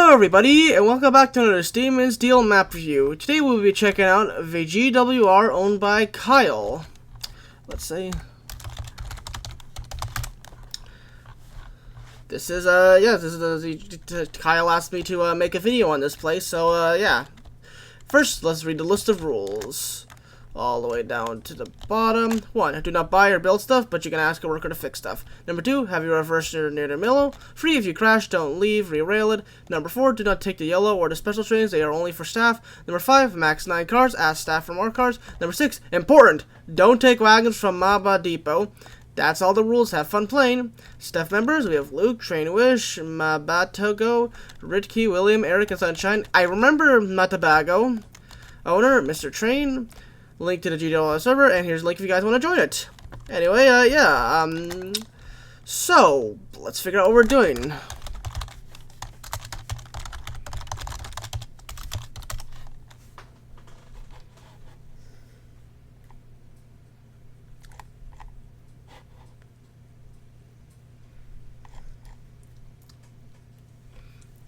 Hello everybody, and welcome back to another Steam and Steel map review. Today we'll be checking out the GWR owned by Kyle. Let's see. This is, Kyle asked me to make a video on this place, so, yeah. First, let's read the list of rules. All the way down to the bottom. 1. Do not buy or build stuff, but you can ask a worker to fix stuff. Number 2. Have your reverse near the middle. 3. If you crash, don't leave, re-rail it. Number 4. Do not take the yellow or the special trains, they are only for staff. Number 5. Max 9 cars, ask staff for more cars. Number 6. Important! Don't take wagons from Maba Depot. That's all the rules, have fun playing. Staff members, we have Luke, Train Wish, Mabatogo, Ritke, William, Eric, and Sunshine. I remember Matabago. Owner, Mr. Train. Link to the GWR server, and here's a link if you guys want to join it. Anyway, so, let's figure out what we're doing.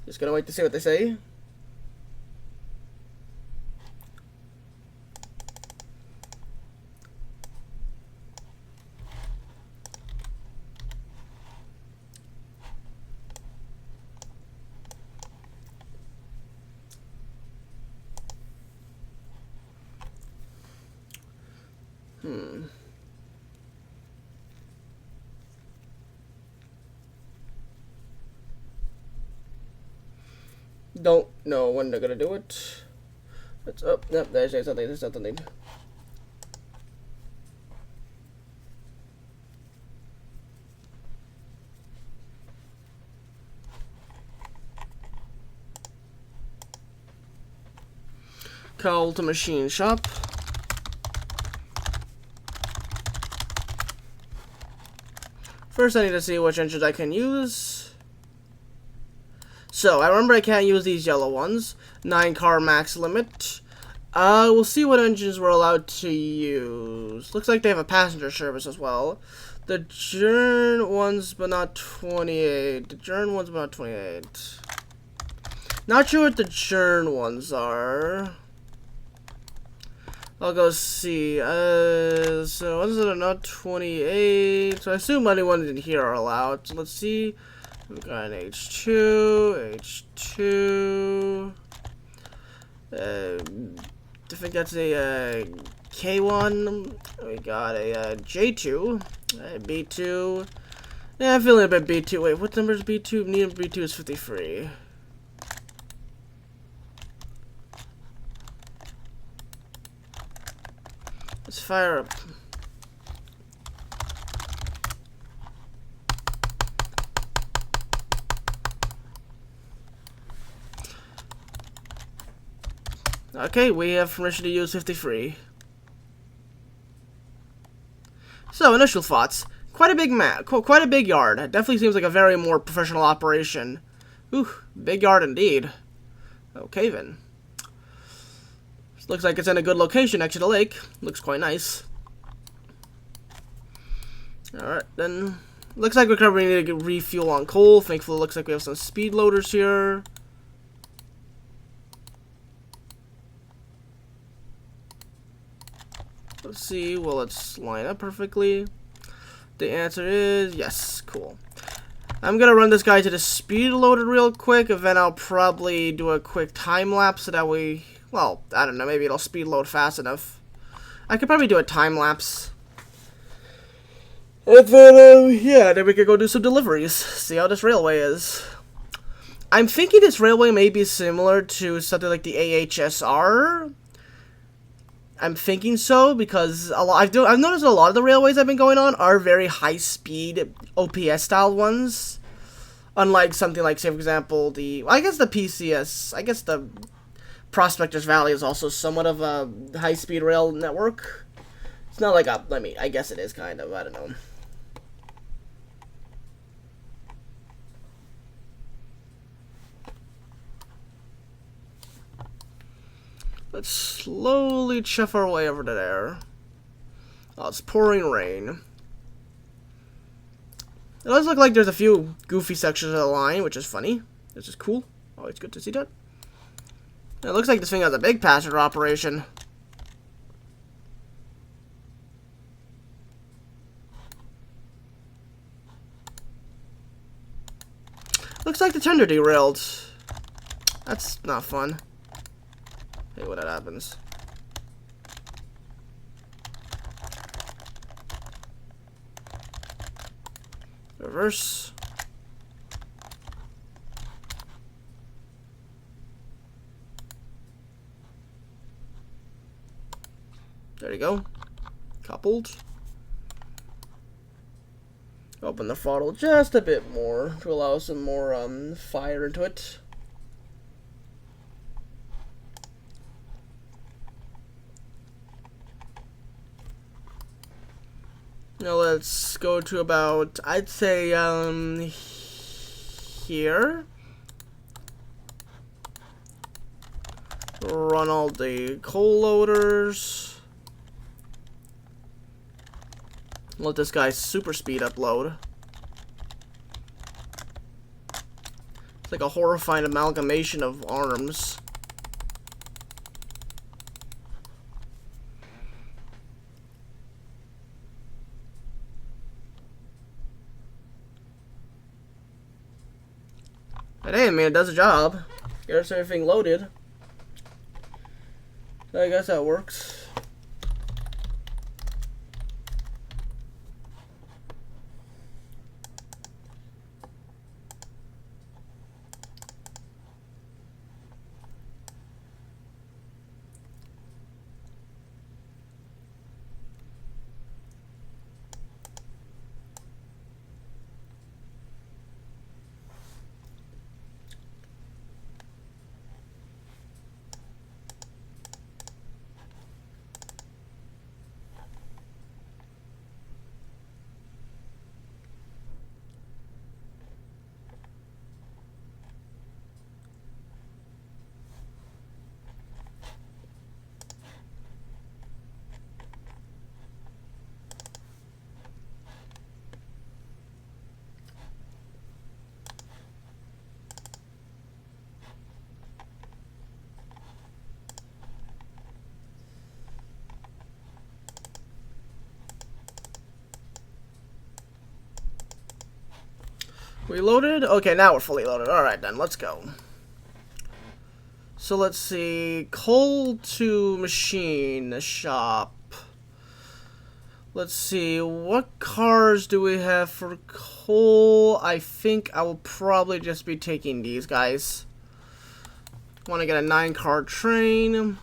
Just gonna wait to see what they say. Don't know when they're gonna do it. It's up. Yep, there's something. There's something. Call to machine shop. First, I need to see which engines I can use. So, I remember I can't use these yellow ones. 9 car max limit. We'll see what engines we're allowed to use. Looks like they have a passenger service as well. The Jern ones, but not 28. The Jern ones, but not 28. Not sure what the Jern ones are. I'll go see. So ones that are not 28. So I assume any ones in here are allowed. So let's see. We've got an H2. I think that's a K1. We got a J2. A B2. Yeah, I'm feeling a bit B2. Wait, what number is B2? Need B2 is 53. Let's fire up. Okay, we have permission to use 53. So, initial thoughts. Quite a big map, quite a big yard. It definitely seems like a very more professional operation. Ooh, big yard indeed. Okay then. Looks like it's in a good location next to the lake. Looks quite nice. Alright, then. Looks like we're going to need to refuel on coal. Thankfully, it looks like we have some speed loaders here. Let's see, will it line up perfectly? The answer is yes. Cool. I'm gonna run this guy to the speed loader real quick, and then I'll probably do a quick time lapse so that we, well, I don't know, maybe it'll speed load fast enough. I could probably do a time lapse. And then, yeah, then we could go do some deliveries. See how this railway is. I'm thinking this railway may be similar to something like the AHSR. I'm thinking so because I've noticed a lot of the railways I've been going on are very high-speed OPS style ones. Unlike something like, say, for example, I guess the PCS. I guess the Prospectors Valley is also somewhat of a high-speed rail network. It's not like I guess it is kind of. I don't know. Let's slowly chuff our way over to there. Oh, it's pouring rain. It does look like there's a few goofy sections of the line, which is funny. This is cool. Always good to see that. It looks like this thing has a big passenger operation. Looks like the tender derailed. That's not fun. Hey, what that happens. Reverse. There you go. Coupled. Open the throttle just a bit more to allow some more fire into it. Now let's go to about, I'd say, here. Run all the coal loaders. Let this guy super speed upload. It's like a horrifying amalgamation of arms. But hey, man, it does a job. Gets everything loaded. So I guess that works. We loaded? Okay, now we're fully loaded. Alright then, let's go. So let's see. Coal to machine shop. Let's see. What cars do we have for coal? I think I will probably just be taking these guys. Want to get a 9-car train.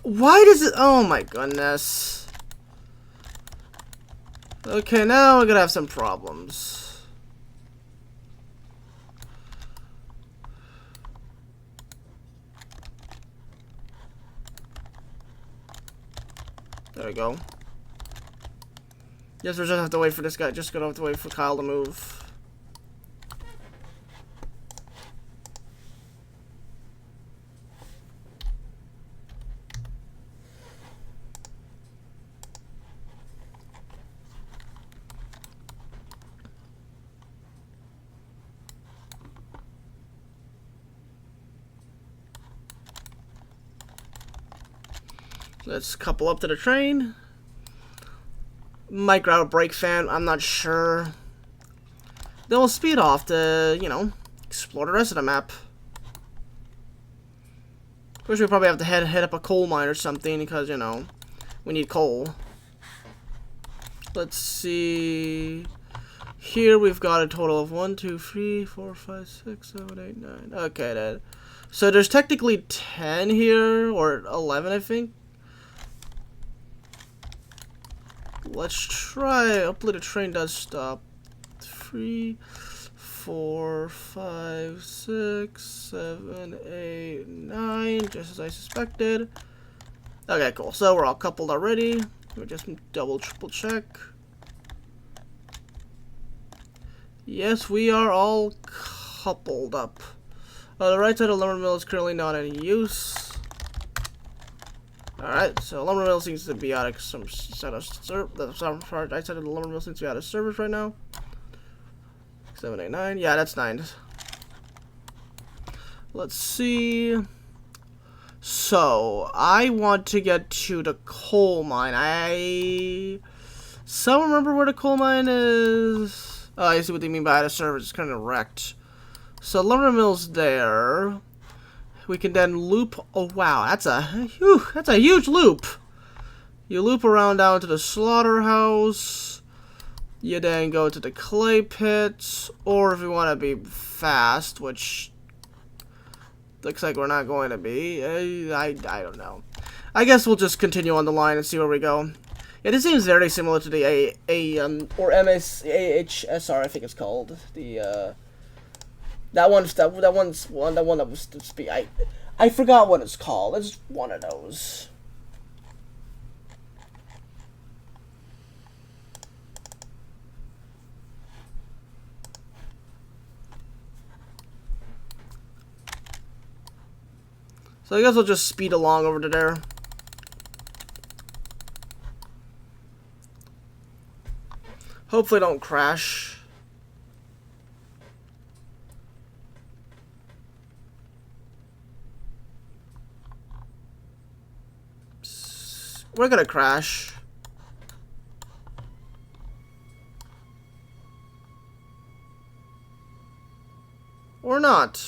Why does it... Oh my goodness. Okay, now we're gonna have some problems. There we go. Yes, we're just have to wait for this guy. Just gonna have to wait for Kyle to move. Let's couple up to the train. Might grab a brake fan, I'm not sure. Then we'll speed off to, you know, explore the rest of the map. Of course, we probably have to head up a coal mine or something because, you know, we need coal. Let's see. Here we've got a total of 1, 2, 3, 4, 5, 6, 7, 8, 9. Okay, then. So there's technically 10 here, or 11, I think. Let's try. Hopefully the train does stop. 3, 4, 5, 6, 7, 8, 9. Just as I suspected. Okay, cool. So we're all coupled already. We'll just triple check. Yes, we are all coupled up. The right side of the lumber mill is currently not in use. Alright, so lumber mill seems to be out of some set of I said the lumber mill seems to be out of service right now. 789. Yeah, that's 9. Let's see. So I want to get to the coal mine. Someone remember where the coal mine is? Oh, I see what they mean by out of service. It's kind of wrecked. So lumber mill's there. We can then loop. Oh wow, that's a huge loop. You loop around down to the slaughterhouse. You then go to the clay pits, or if you want to be fast, which looks like we're not going to be. I don't know. I guess we'll just continue on the line and see where we go. Yeah, this seems very similar to the or AHSR, I think it's called. The that one that was to speak. I forgot what it's called. It's one of those. So I guess we'll just speed along over to there. Hopefully don't crash. We're gonna crash. Or not.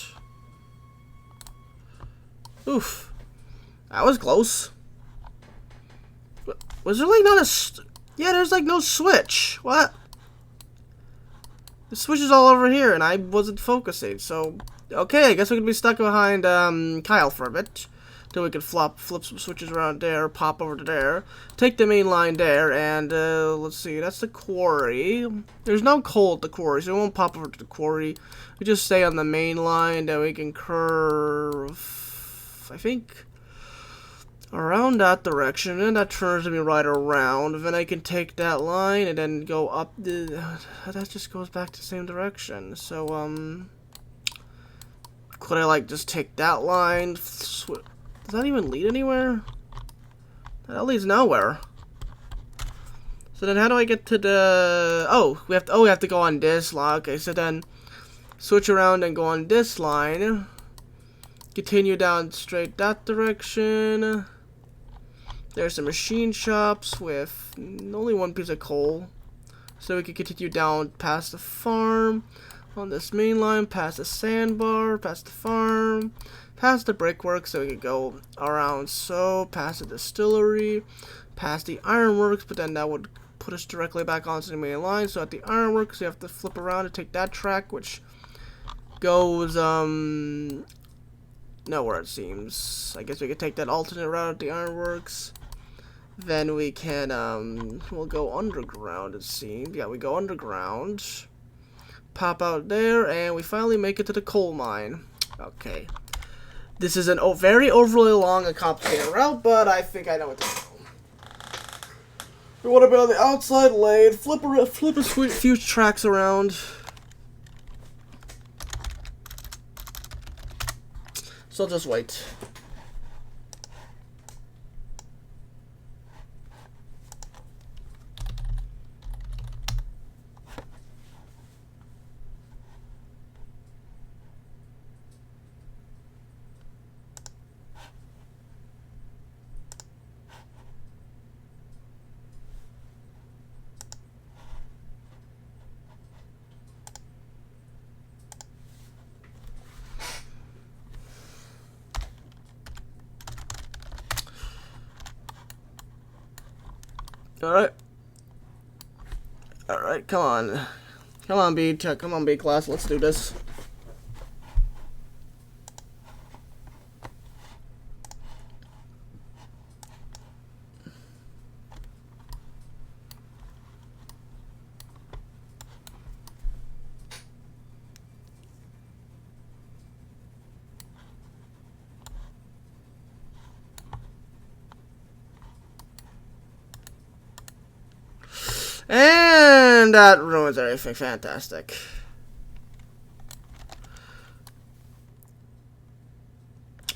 Oof. That was close. Was there like not a... Yeah, there's like no switch. What? The switch is all over here and I wasn't focusing, so... Okay, I guess we could be stuck behind Kyle for a bit. Then we could flip some switches around there, pop over to there, take the main line there, and let's see, that's the quarry. There's no coal at the quarry, so we won't pop over to the quarry. We just stay on the main line, then we can curve, I think, around that direction, and that turns me right around. Then I can take that line and then go up the... That just goes back to the same direction. So, could I, like, just take that line... Does that even lead anywhere? That leads nowhere. So then how do I get to the... Oh, we have to go on this line. Okay, so then switch around and go on this line. Continue down straight that direction. There's some machine shops with only one piece of coal. So we can continue down past the farm. On this main line, past the sandbar, past the farm, past the brickwork, so we could go around, so past the distillery, past the ironworks, but then that would put us directly back onto the main line. So at the ironworks, you have to flip around and take that track, which goes nowhere, it seems. I guess we could take that alternate route at the ironworks. Then we can we'll go underground, it seems. Yeah, we go underground. Pop out there, and we finally make it to the coal mine. Okay. This is a very overly long and complicated route, but I think I know what to do. We want to be on the outside lane, flip a few tracks around. So just wait. Alright, come on. Come on, B class, let's do this. And that ruins everything. Fantastic.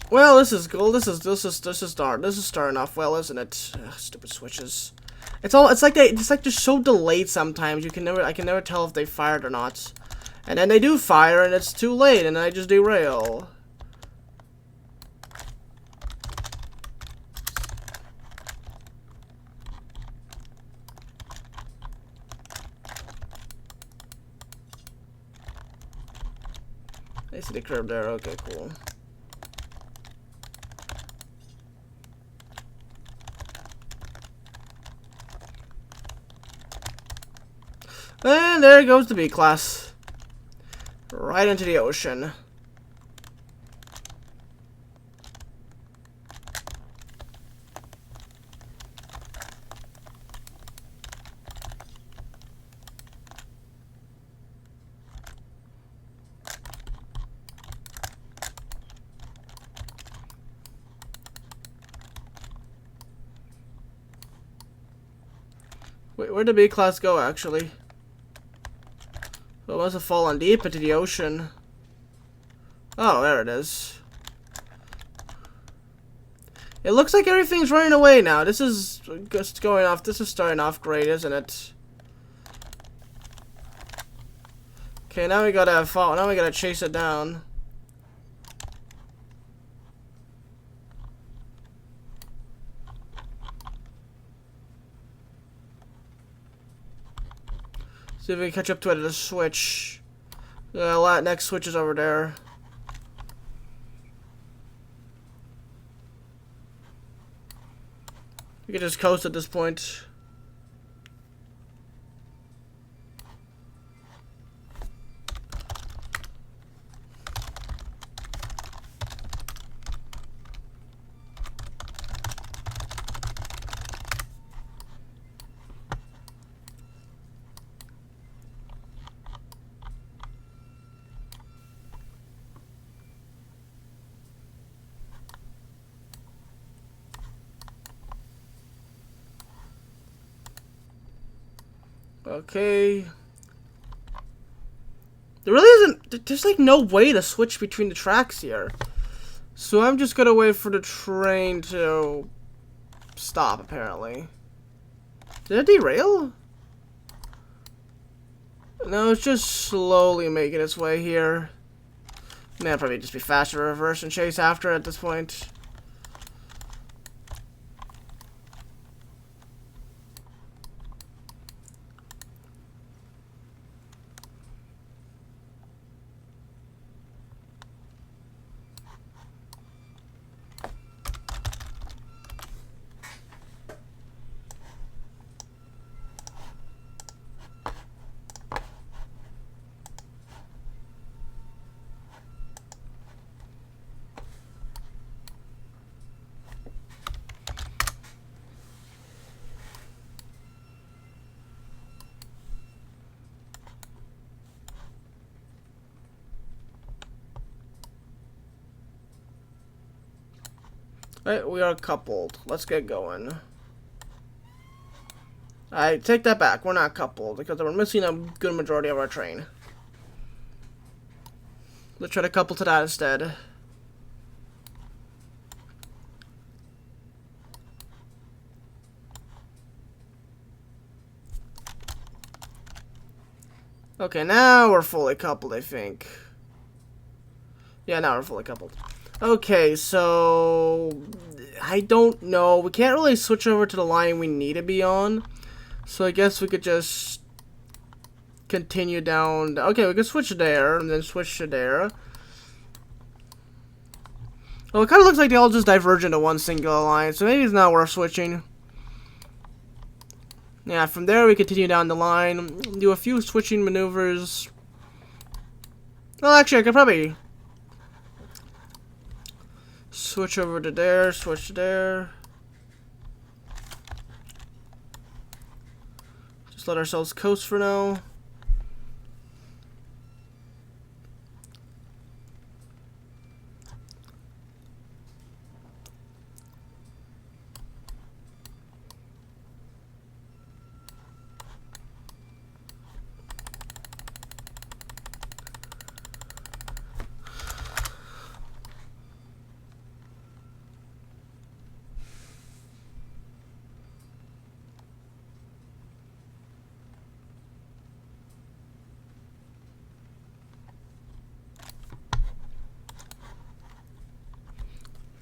Well, this is cool. This is starting off well, isn't it? Ugh, stupid switches. It's like they're so delayed sometimes. I can never tell if they fired or not. And then they do fire and it's too late and I just derail. I see the curb there. Okay, cool. And there goes the B-class. Right into the ocean. Wait, where'd the B-class go, actually? Oh, it must have fallen deep into the ocean. Oh, there it is. It looks like everything's running away now. This is just going off. This is starting off great, isn't it? Okay, now we gotta fall. Now we gotta chase it down. See if we can catch up to it at a switch. Next switch is over there. We can just coast at this point. Okay. There really isn't. There's like no way to switch between the tracks here. So I'm just gonna wait for the train to stop, apparently. Did it derail? No, it's just slowly making its way here. Man, it'd probably just be faster to reverse and chase after at this point. Right, we are coupled. Let's get going. I take that back. We're not coupled because we're missing a good majority of our train. Let's try to couple to that instead. Okay, now we're fully coupled, I think. Yeah, now we're fully coupled. Okay, so I don't know. We can't really switch over to the line we need to be on. So I guess we could just continue down. Okay, we could switch there and then switch to there. Well, it kind of looks like they all just diverge into one single line, so maybe it's not worth switching. Yeah, from there we continue down the line, do a few switching maneuvers. Well, actually, I could probably switch over to there, switch to there. Just let ourselves coast for now.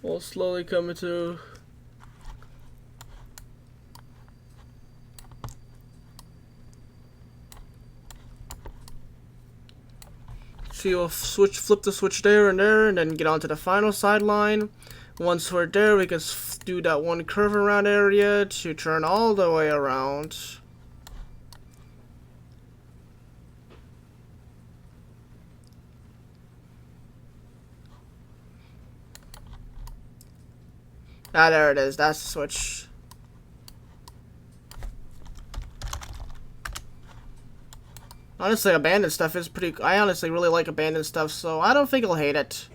We'll slowly come into. See, we'll flip the switch there, and then get onto the final sideline. Once we're there, we can do that one curve around area to turn all the way around. Ah, there it is. That's the switch. Honestly, abandoned stuff is pretty. I honestly really like abandoned stuff, so I don't think I'll hate it.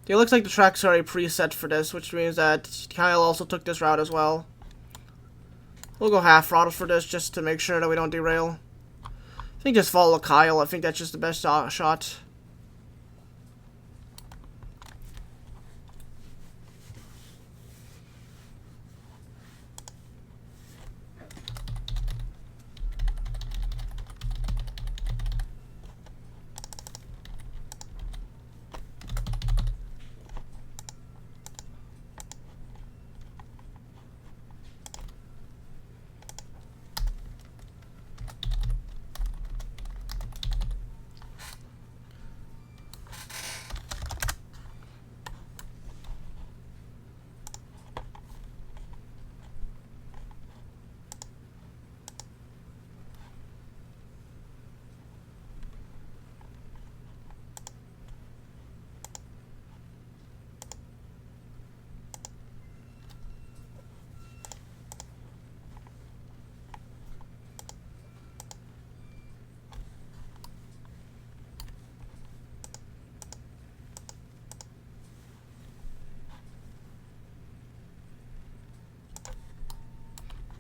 It looks like the track's already preset for this, which means that Kyle also took this route as well. We'll go half throttle for this just to make sure that we don't derail. I think just follow Kyle. I think that's just the best shot.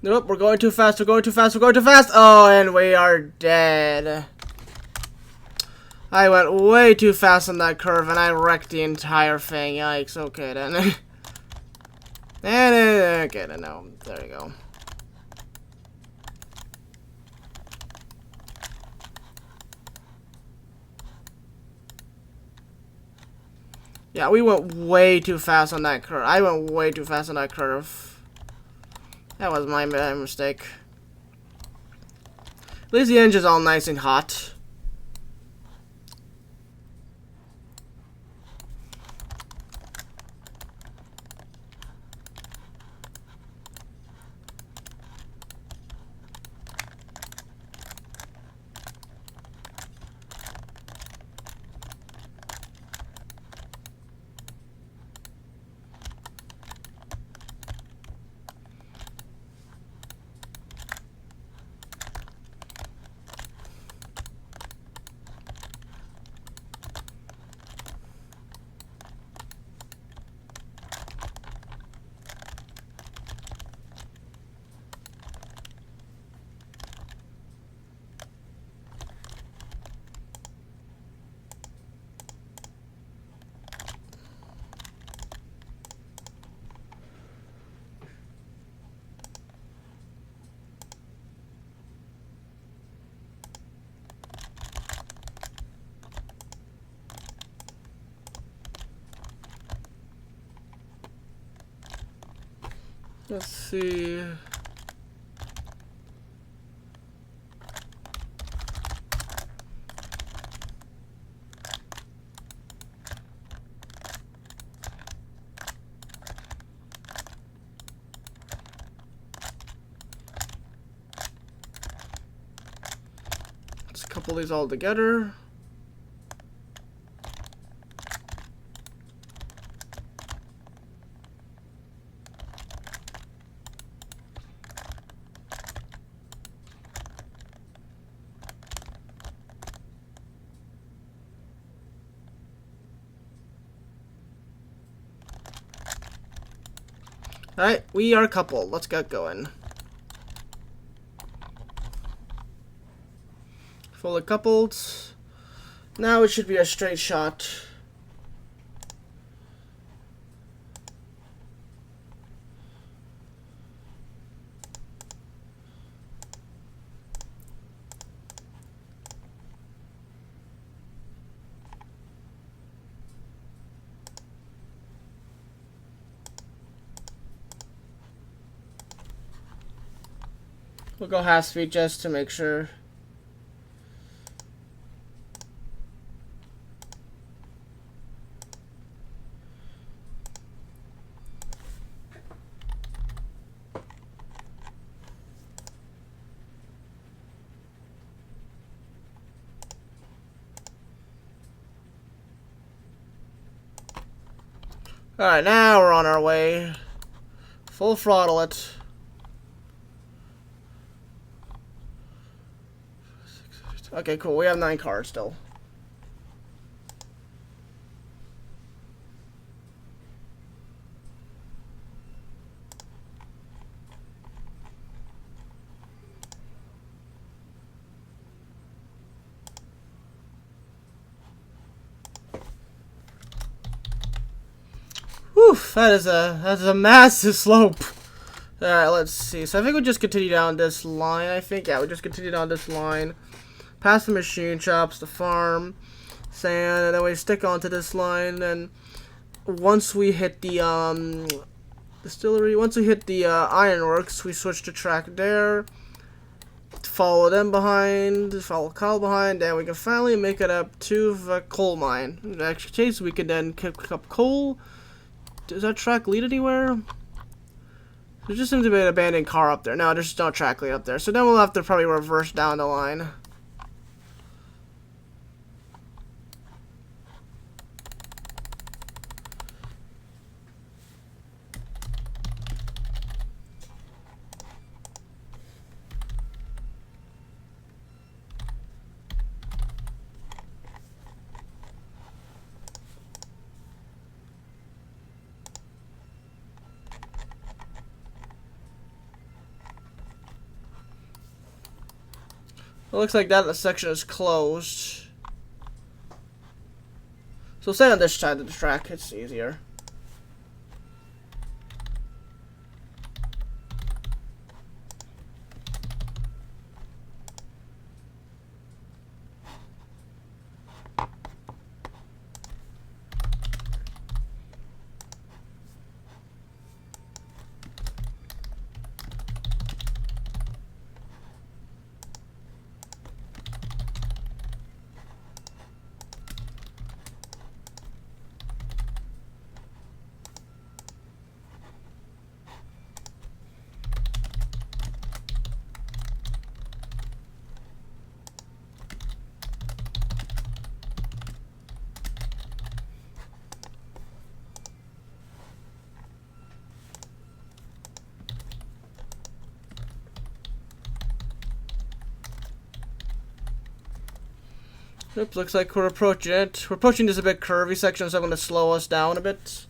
Nope, we're going too fast, we're going too fast, we're going too fast! Oh, and we are dead. I went way too fast on that curve, and I wrecked the entire thing. Yikes, okay then. Okay then, no, there you go. Yeah, we went way too fast on that curve. I went way too fast on that curve. That was my mistake. At least the engine's all nice and hot. Let's see. Let's couple these all together. Alright, we are coupled. Let's get going. Fully coupled. Now it should be a straight shot. We'll go half speed just to make sure. Alright, now we're on our way. Full throttle it. Okay, cool. We have 9 cars still. Whew, that's a massive slope. Alright, let's see. So I think we'll just continue down this line, I think. Yeah, we'll just continue down this line. Past the machine shops, the farm, sand, and then we stick onto this line, and once we hit the distillery, once we hit the ironworks, we switch to track there. Follow them behind, follow Kyle behind, and we can finally make it up to the coal mine. In the next case, we can then pick up coal. Does that track lead anywhere? There just seems to be an abandoned car up there. No, there's no track lead up there. So then we'll have to probably reverse down the line. It looks like that section is closed. So stay on this side of the track, it's easier. Yep, looks like we're approaching it. We're approaching this a bit curvy section, so I'm going to slow us down a bit.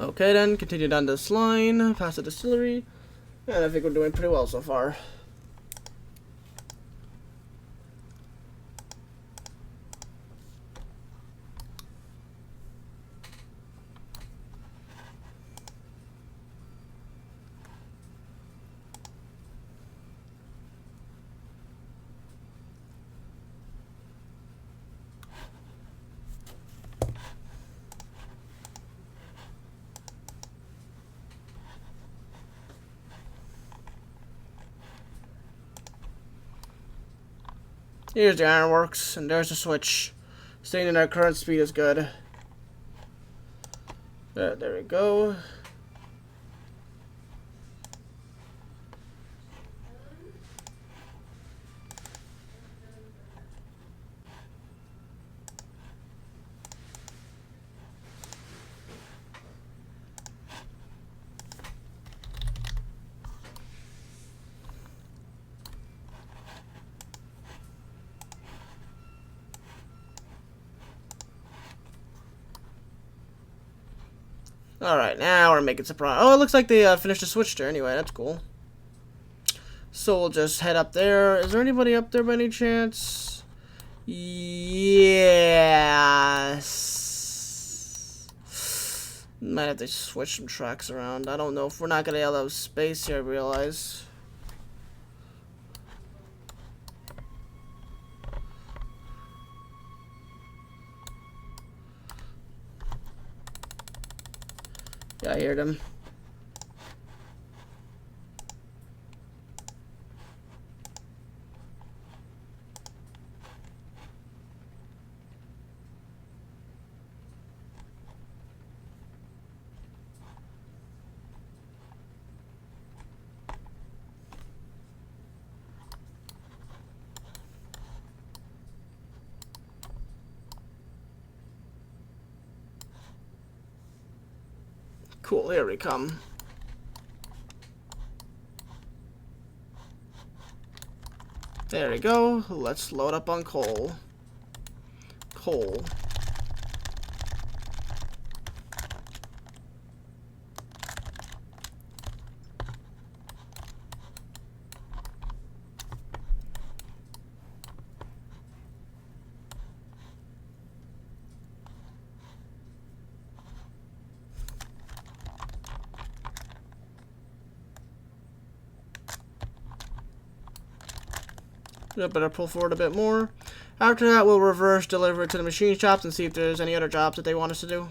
Okay then, continue down this line, past the distillery, and I think we're doing pretty well so far. Here's the ironworks, and there's the switch. Staying in our current speed is good. There we go. Alright, now we're making some progress. Oh, it looks like they finished the switch there anyway. That's cool. So we'll just head up there. Is there anybody up there by any chance? Yes. Might have to switch some tracks around. I don't know if we're not going to have space here, I realize. Yeah, I hear them. Cool, here we come. There we go. Let's load up on coal. Coal. We better pull forward a bit more. After that, we'll reverse deliver it to the machine shops and see if there's any other jobs that they want us to do.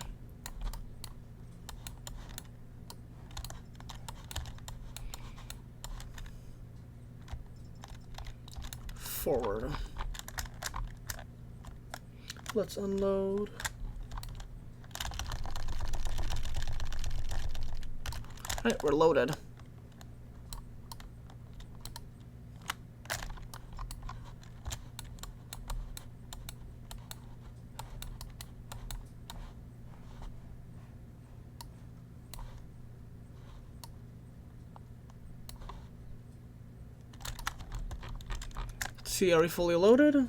Forward. Let's unload. Alright, we're loaded. See, are we fully loaded?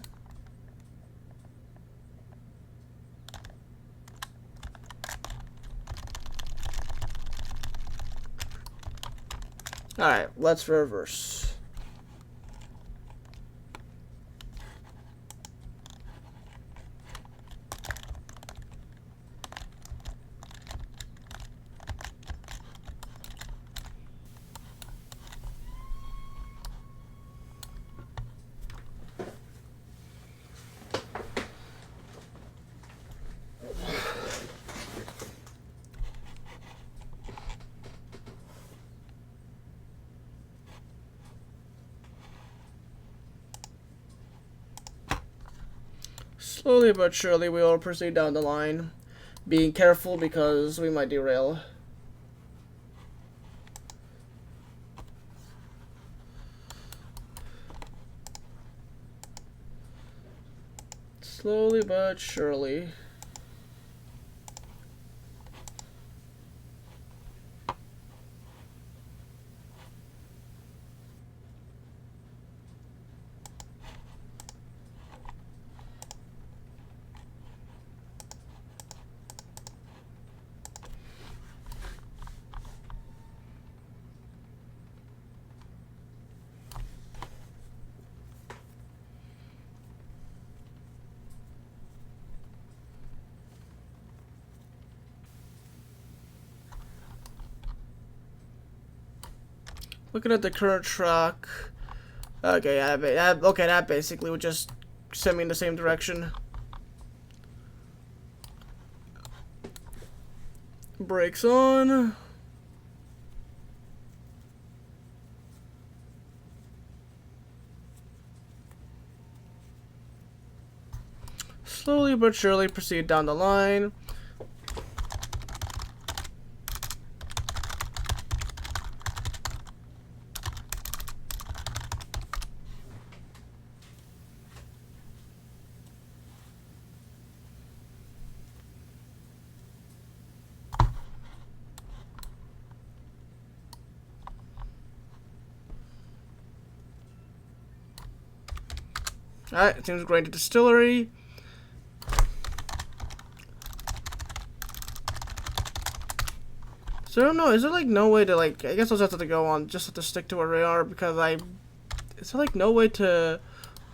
Alright, let's reverse. Slowly but surely we will proceed down the line, being careful because we might derail. Slowly but surely. Looking at the current truck. Okay, that basically would just send me in the same direction. Brakes on. Slowly but surely proceed down the line. Alright, it seems we're going to distillery. So I don't know, is there like no way to like, I guess I'll just have to go on, just have to stick to where we are because is there like no way to,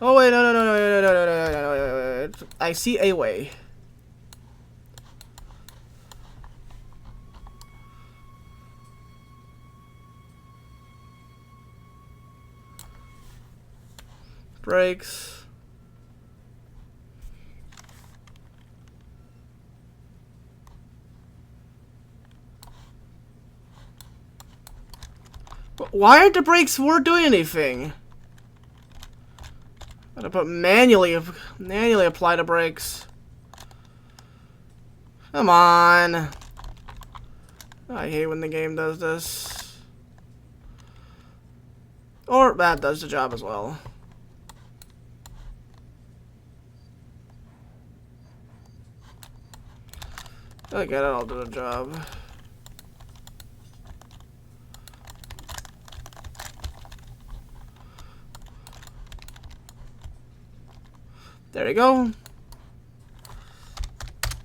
oh wait, no, I see a way. Brakes. Why aren't the brakes doing anything? Gotta put manually apply the brakes. Come on. I hate when the game does this. Or that does the job as well. I get it, I'll do the job. There you go.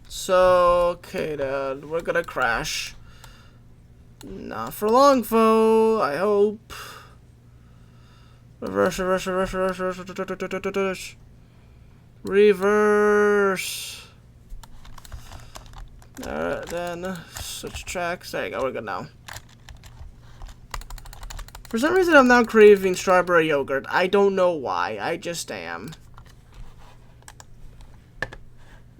So, okay, Dad, we're gonna crash. Not for long, foe, I hope. Reverse. Reverse. Alright, then switch tracks. There you go, we're good now. For some reason, I'm now craving strawberry yogurt. I don't know why, I just am.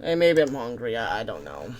Hey, maybe I'm hungry. I don't know.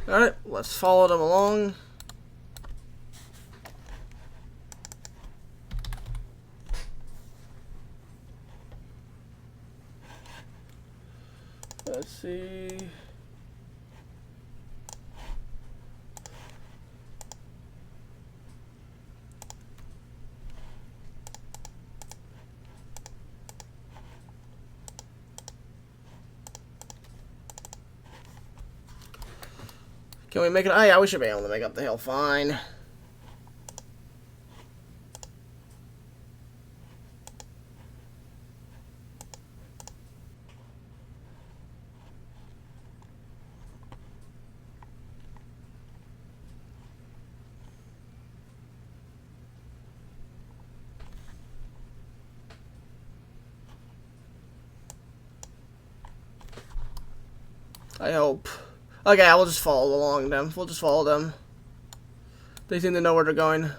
Alright, let's follow them along. Let's see. Can we make it? Oh yeah, we should be able to make up the hill fine. I hope. Okay, I will just follow along them. We'll just follow them. They seem to know where they're going.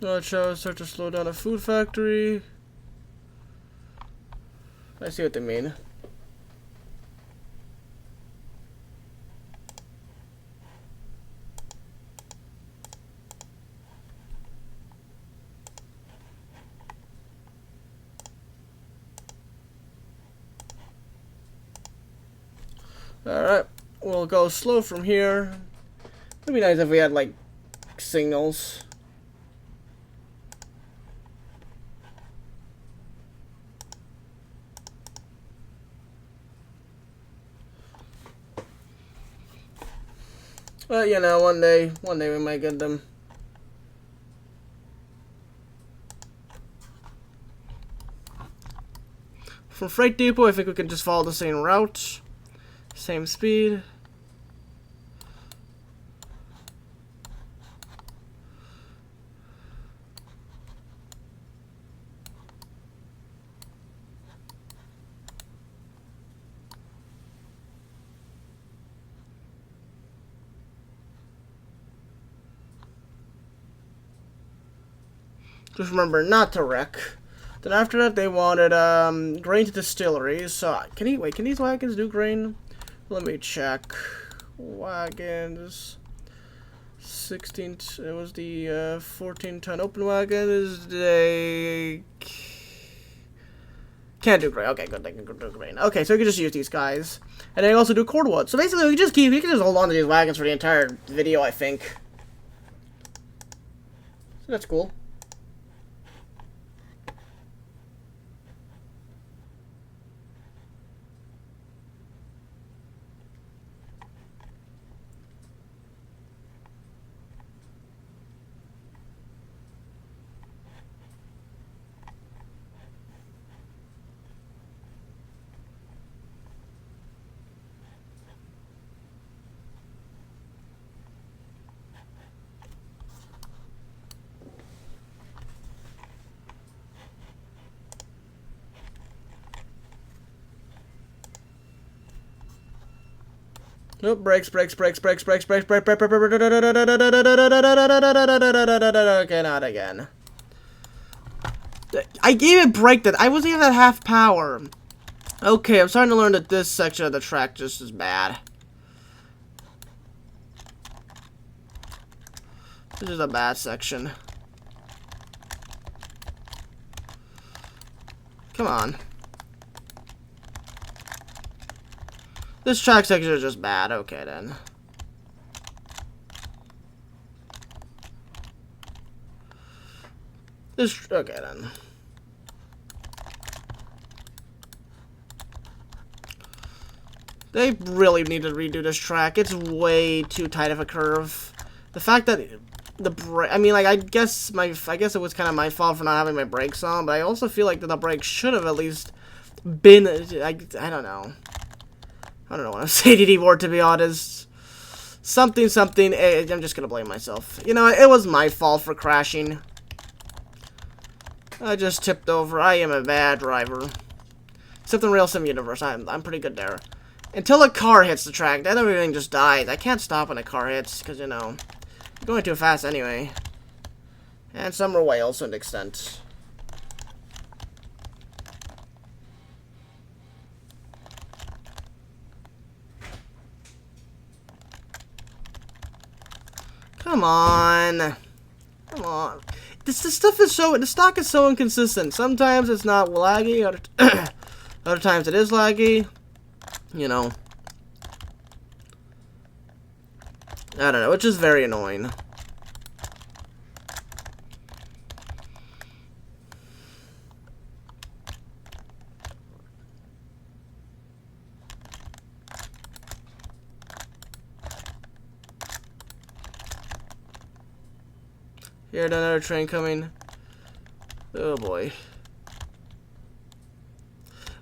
Not sure, start to slow down a food factory. I see what they mean. Alright, we'll go slow from here. It'd be nice if we had, like, signals. But, you know, one day we might get them. From Freight Depot, I think we can just follow the same route. Same speed. Just remember not to wreck. Then after that, they wanted grain to distilleries. So can these wagons do grain? Let me check. Wagons. 16. It was the 14-ton open wagon. Is they can't do grain. Okay, good. They can do grain. Okay, so we can just use these guys, and they also do cordwood. So basically, we can just hold on to these wagons for the entire video, I think. So that's cool. Nope, brakes. Okay, not again. I gave it brake that I wasn't even at half power. Okay, I'm starting to learn that this section of the track just is bad. This is a bad section. Come on. This track section is just bad. Okay, then. Okay, then. They really need to redo this track. It's way too tight of a curve. The fact that I mean, like, I guess it was kind of my fault for not having my brakes on, but I also feel like that the brakes should have at least been. I don't know. I don't know what I'm saying anymore, to be honest. Something. I'm just gonna blame myself. You know, it was my fault for crashing. I just tipped over. I am a bad driver. Except in Real Sim Universe, I'm pretty good there. Until a car hits the track, then everything just dies. I can't stop when a car hits, because, you know, you're going too fast anyway. And some are whales to an extent. Come on. Come on. The stock is so inconsistent. Sometimes it's not laggy, other times it is laggy. You know. I don't know, which is very annoying. Here, another train coming. Oh boy.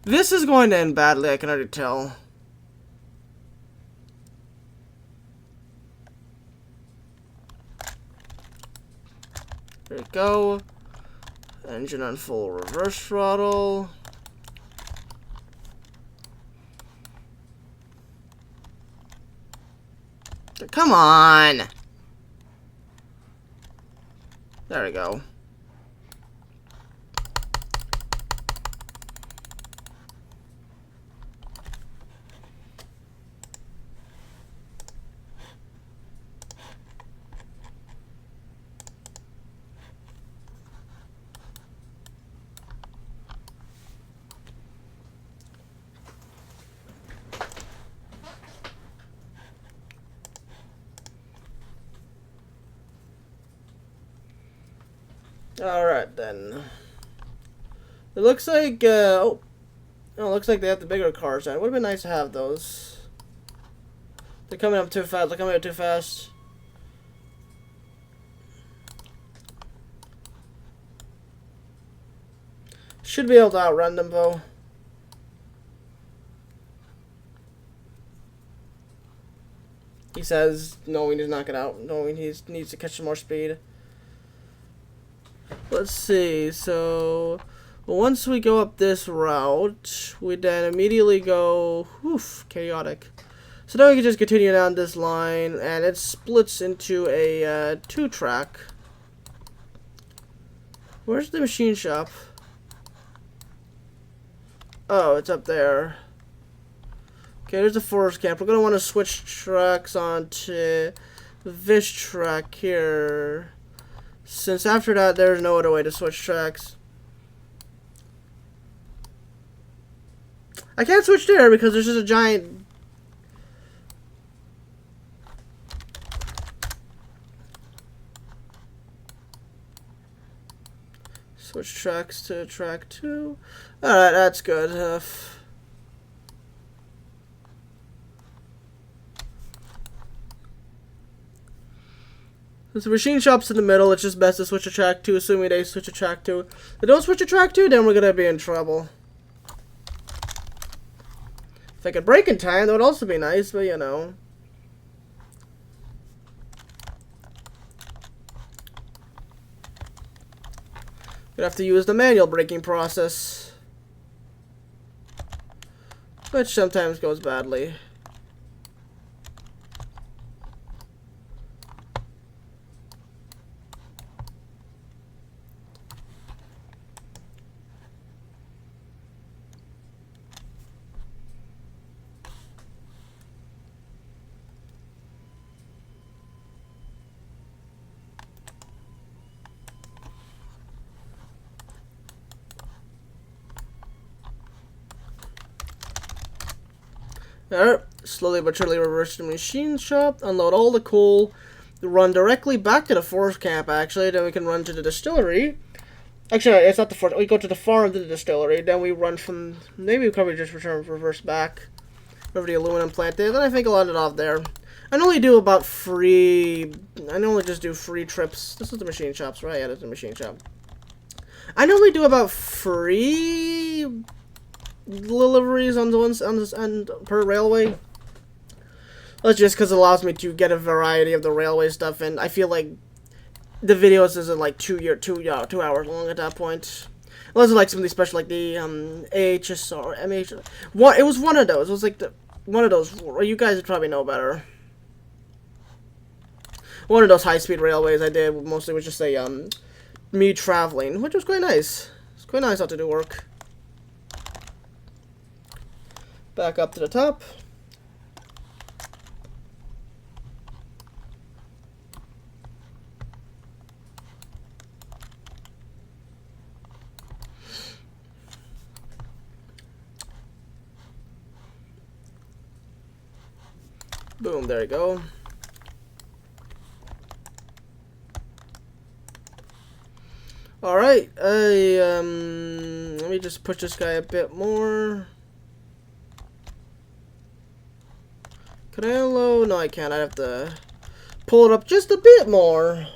This is going to end badly, I can already tell. There we go. Engine on full reverse throttle. Come on! There we go. Alright then. It looks like, oh, it looks like they have the bigger cars now. It would have been nice to have those. They're coming up too fast. They're coming up too fast. Should be able to outrun them though. He says, knowing he's not gonna knowing he needs to catch some more speed. Let's see, so once we go up this route, we then immediately go, chaotic. So now we can just continue down this line, and it splits into a 2-track. Where's the machine shop? Oh, it's up there. Okay, there's the forest camp. We're gonna want to switch tracks onto this track here. Since after that, there's no other way to switch tracks. I can't switch there because there's just a giant... Switch tracks to track 2. Alright, that's good enough. Since the machine shop's in the middle, it's just best to switch to track 2, assuming they switch to track 2. If they don't switch to track 2, then we're gonna be in trouble. If I could break in time, that would also be nice, but you know. Gonna have to use the manual braking process, which sometimes goes badly. Alright, slowly but surely reverse the machine shop, unload all the coal, run directly back to the forest camp actually, then we can run to the distillery. Actually, it's not the forest, we go to the farm to the distillery, then we run from, maybe we probably just reverse back over the aluminum plant is, and I think I'll end it off there. I normally do about I normally just do free trips. This is the machine shops, right? Yeah, that's the machine shop. I normally do about free deliveries on the ones on per railway. That's just because it allows me to get a variety of the railway stuff, and I feel like the videos isn't like 2 hours long at that point. Unless it's like something special, like the AHS or MH. It was one of those. It was like one of those. You guys would probably know better. One of those high-speed railways I did mostly was just a me traveling, which was quite nice. It's quite nice how to do work. Back up to the top. Boom, there you go. Alright, let me just push this guy a bit more. Can I unload? No, I can't. I have to pull it up just a bit more.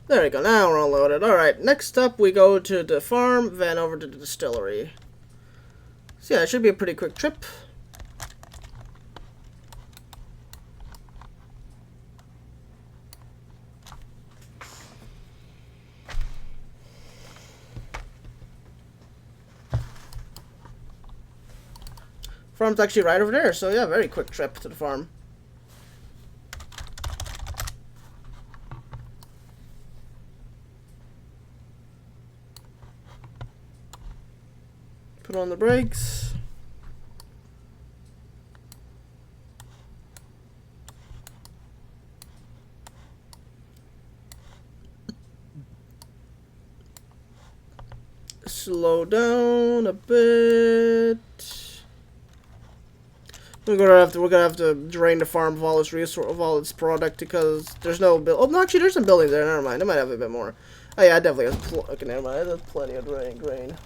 There we go, now we're unloaded. Alright, next up we go to the farm, then over to the distillery. So yeah, it should be a pretty quick trip. Farm's actually right over there, so yeah, very quick trip to the farm. Put on the brakes. Slow down a bit. We're gonna have to drain the farm of all its resource, of all its product, because there's no oh no, actually there's some buildings there. Never mind, I might have a bit more. Oh yeah, I definitely have okay, never mind. There's plenty of grain.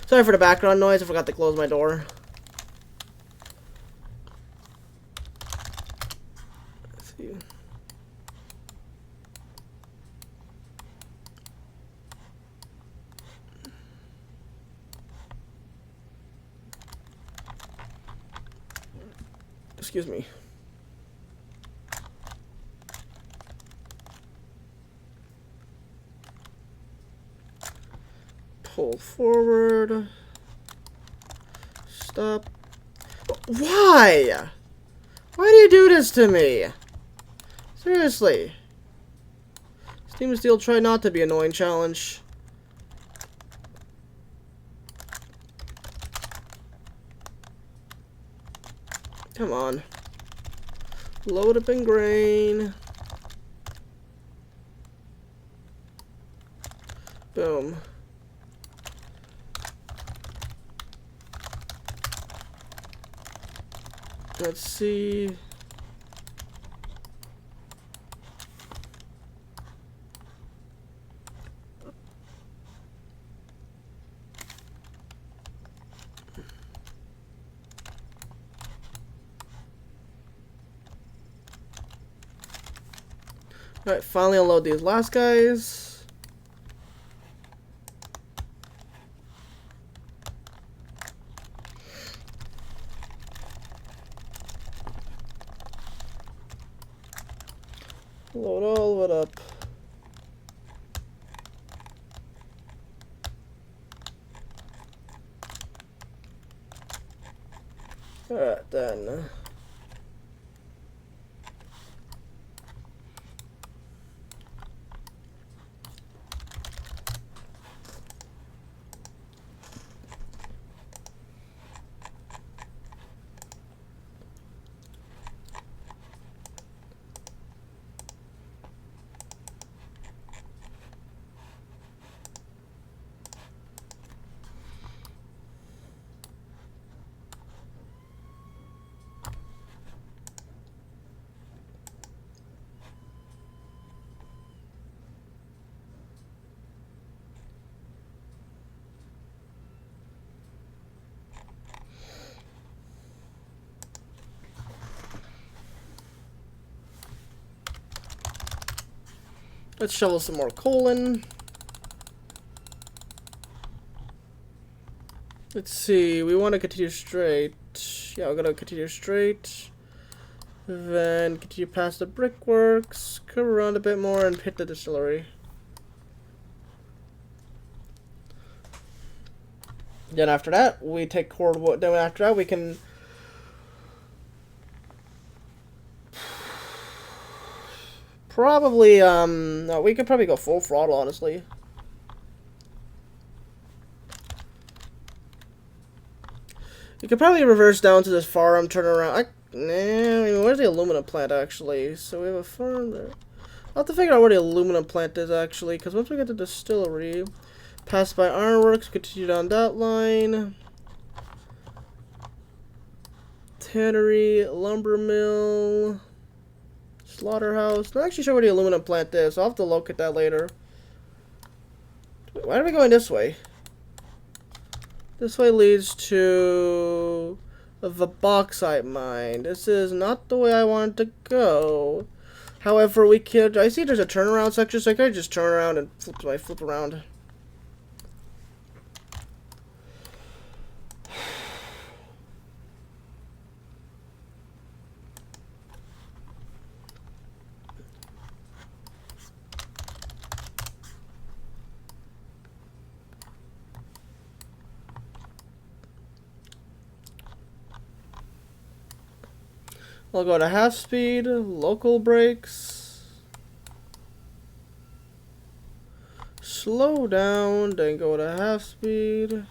Sorry for the background noise. I forgot to close my door. Let's see. Excuse me. Hold forward. Stop. Why? Why do you do this to me? Seriously. Steam and Steel, try not to be annoying challenge. Come on. Load up in grain. Boom. Let's see. Alright, finally unload these last guys. Load all of it up. Alright then. Let's shovel some more coal in. Let's see, we want to continue straight. Yeah, we're gonna continue straight. Then continue past the brickworks, curve around a bit more, and hit the distillery. Then after that, we take cordwood. Then after that, we can probably no, we could probably go full throttle, honestly. You could probably reverse down to this farm, turn around. I mean, where's the aluminum plant actually? So we have a farm there. I'll have to figure out where the aluminum plant is actually, because once we get to the distillery, pass by ironworks, continue down that line. Tannery, lumber mill, slaughterhouse. Not actually sure where the aluminum plant is, so I'll have to locate that later. Why are we going this way? This way leads to the bauxite mine. This is not the way I wanted to go. However, we could. I see there's a turnaround section, so I could just turn around and flip around. I'll go to half speed, local brakes, slow down, then go to half speed.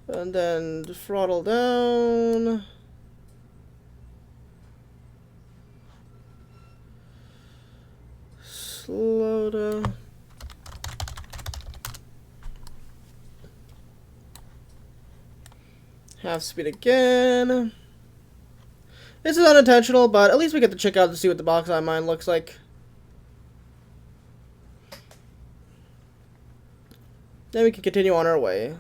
And then throttle down. Slow down. Half speed again. This is unintentional, but at least we get to check out to see what the bauxite mine looks like. Then we can continue on our way.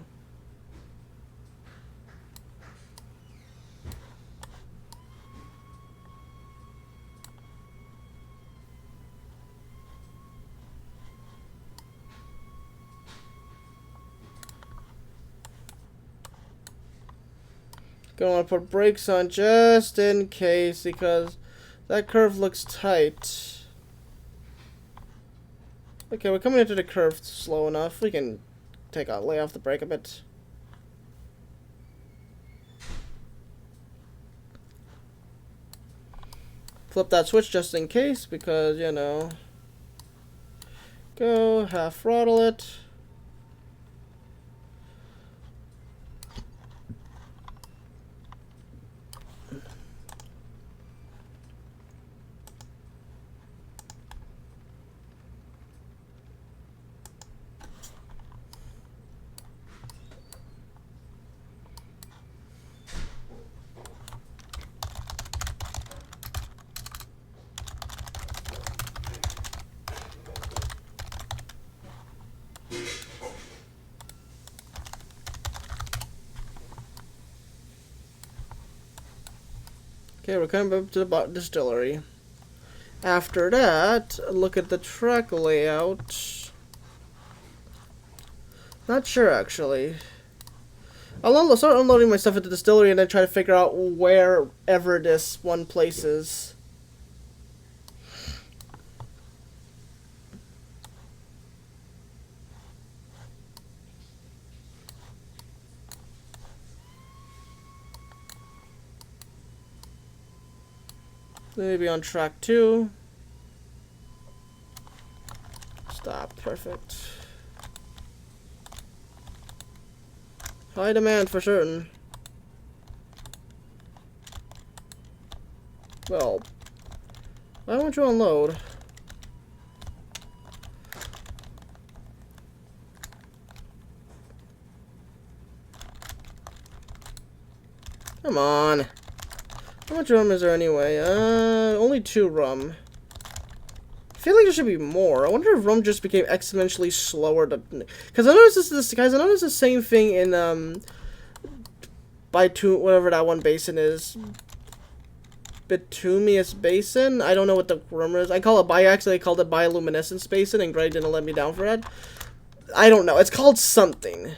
Gonna want to put brakes on just in case, because that curve looks tight. Okay, we're coming into the curve slow enough. We can lay off the brake a bit. Flip that switch just in case, because, you know. Go, half throttle it. Okay, we're coming up to the distillery. After that, look at the track layout. Not sure, actually. I'll start unloading my stuff at the distillery and then try to figure out wherever this one place is. Maybe on track 2. Stop. Perfect. High demand for certain. Well, why won't you unload? Come on. How much rum is there anyway? Only 2 rum. I feel like there should be more. I wonder if rum just became exponentially slower to... Because I noticed this, guys, I noticed the same thing in, whatever that one basin is. Bituminous basin? I don't know what the rumor is. I actually called it bioluminescence basin, and Greg didn't let me down for that. I don't know. It's called something.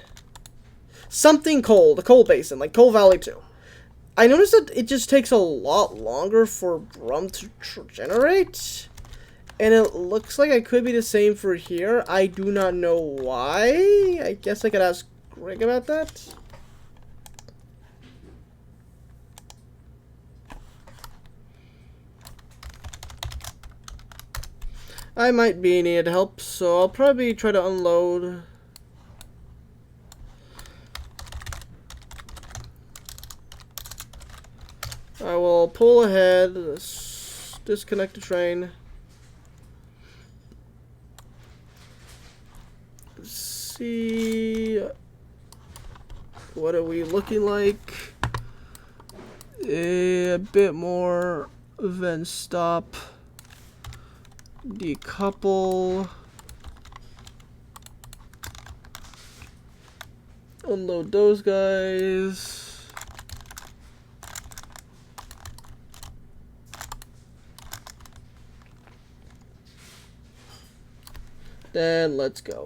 Something coal. The coal basin, like Coal Valley 2. I noticed that it just takes a lot longer for rum to generate. And it looks like it could be the same for here. I do not know why. I guess I could ask Greg about that. I might be needed help, so I'll probably try to unload. I will pull ahead, disconnect the train. See, what are we looking like? A bit more, then stop, decouple, unload those guys. Then let's go.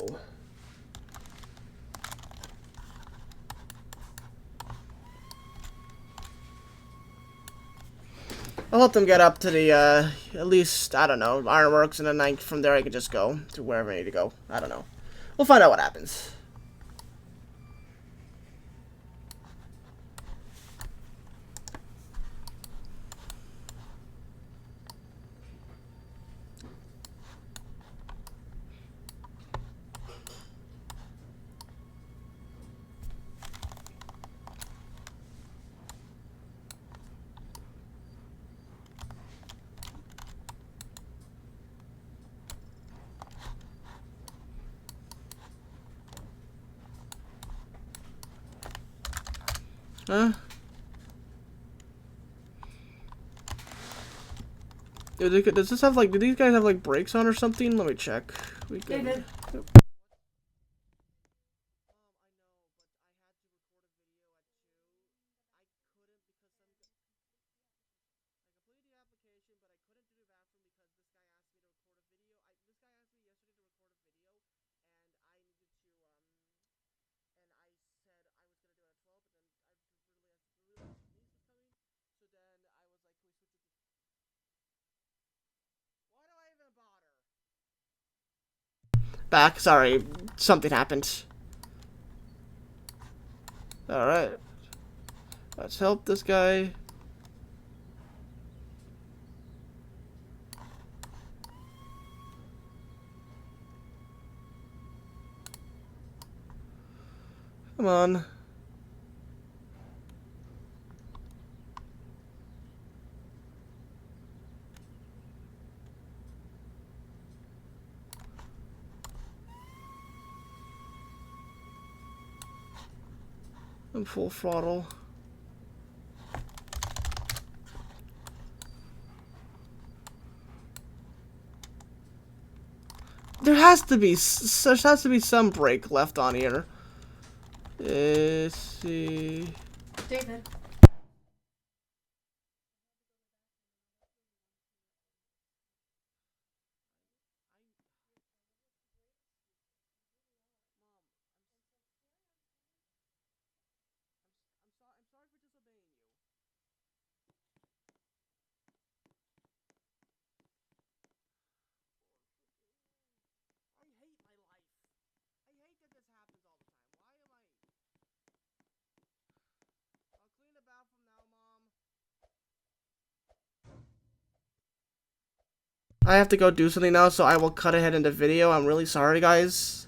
I'll let them get up to the, at least, I don't know, ironworks, and then from there I could just go to wherever I need to go. I don't know. We'll find out what happens. Huh? Does this have, like, do these guys have, like, brakes on or something? Let me check. We can... David. Yep. Back. Sorry, something happened. Alright. Let's help this guy. Come on. I'm full throttle. There has to be some brake left on here. Let's see. David. I hate my life. I hate that this happens all the time. Why am I? I'll clean the bathroom now, Mom. I have to go do something now, so I will cut ahead in the video. I'm really sorry, guys.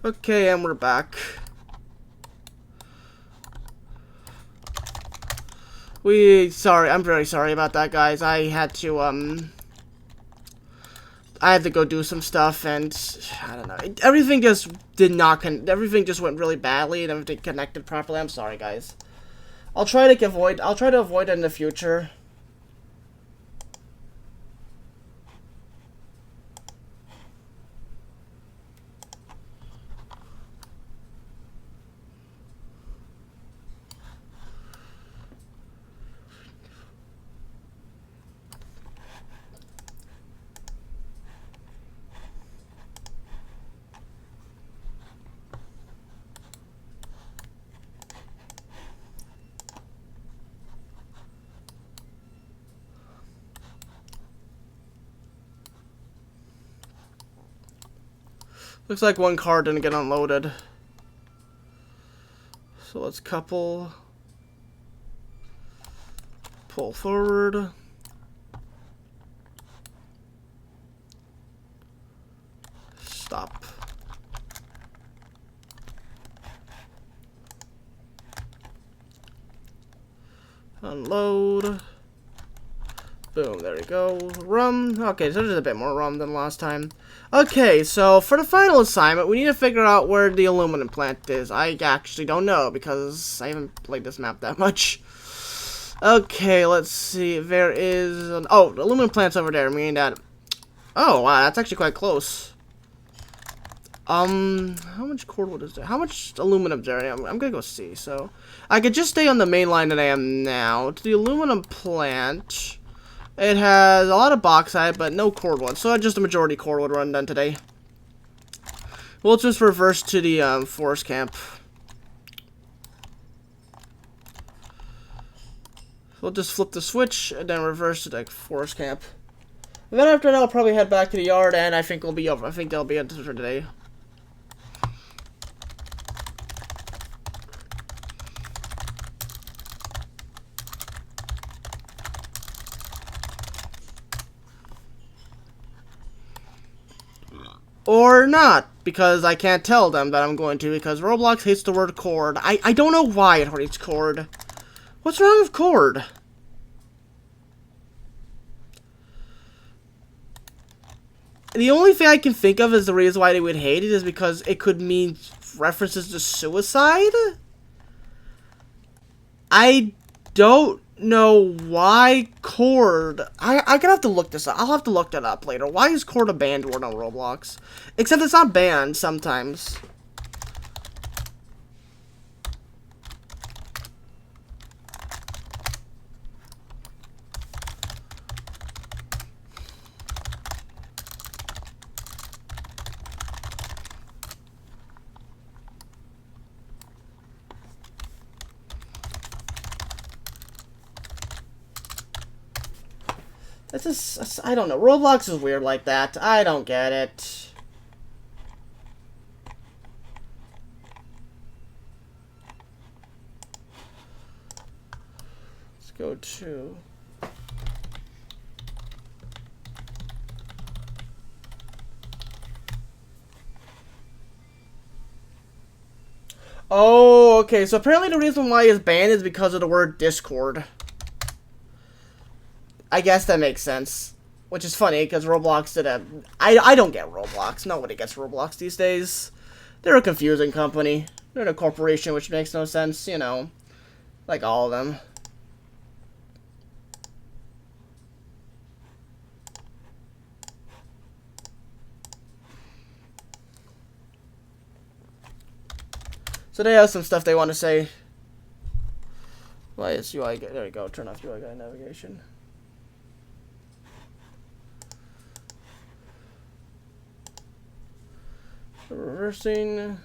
Okay, and we're back. I'm very sorry about that, guys. I had to go do some stuff, and I don't know. Everything just everything just went really badly, and everything connected properly. I'm sorry, guys. I'll try to avoid it in the future. Looks like one car didn't get unloaded. So let's couple. Pull forward. Stop. Unload. Boom, there we go. Rum. Okay, so there's a bit more rum than last time. Okay, so for the final assignment, we need to figure out where the aluminum plant is. I actually don't know, because I haven't played this map that much. Okay, let's see. There is... oh, the aluminum plant's over there, meaning that... oh, wow, that's actually quite close. How much cordwood is there? How much aluminum is there? I'm gonna go see, so... I could just stay on the main line that I am now. To the aluminum plant... it has a lot of bauxite, but no cordwood. So just a majority cordwood run done today. We'll just reverse to the forest camp. We'll just flip the switch and then reverse to the forest camp. And then after that, I'll probably head back to the yard, and I think we'll be over. I think that'll be it for today. Or not, because I can't tell them that I'm going to, because Roblox hates the word cord. I don't know why it hates cord. What's wrong with cord? The only thing I can think of is the reason why they would hate it is because it could mean references to suicide? I don't know why cord. I'm gonna have to look this up. I'll have to look that up later. Why is cord a banned word on Roblox? Except it's not banned sometimes. It's just, I don't know. Roblox is weird like that. I don't get it. Let's go to... oh, okay. So apparently the reason why it's banned is because of the word Discord. I guess that makes sense. Which is funny, because Roblox did a... I don't get Roblox. Nobody gets Roblox these days. They're a confusing company. They're a corporation, which makes no sense, you know. Like all of them. So they have some stuff they want to say. Why is UI... there we go. Turn off UI guide navigation. Reversing.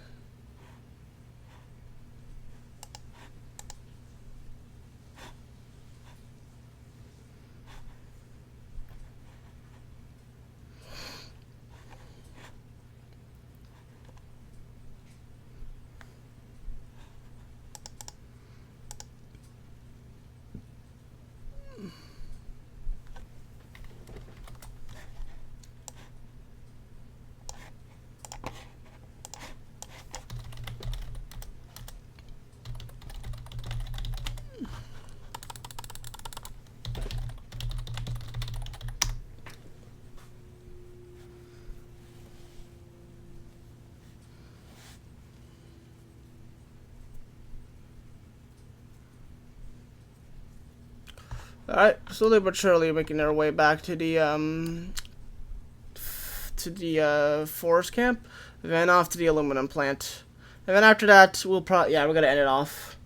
Alright, slowly but surely making our way back to the forest camp, then off to the aluminum plant. And then after that, we're gonna end it off.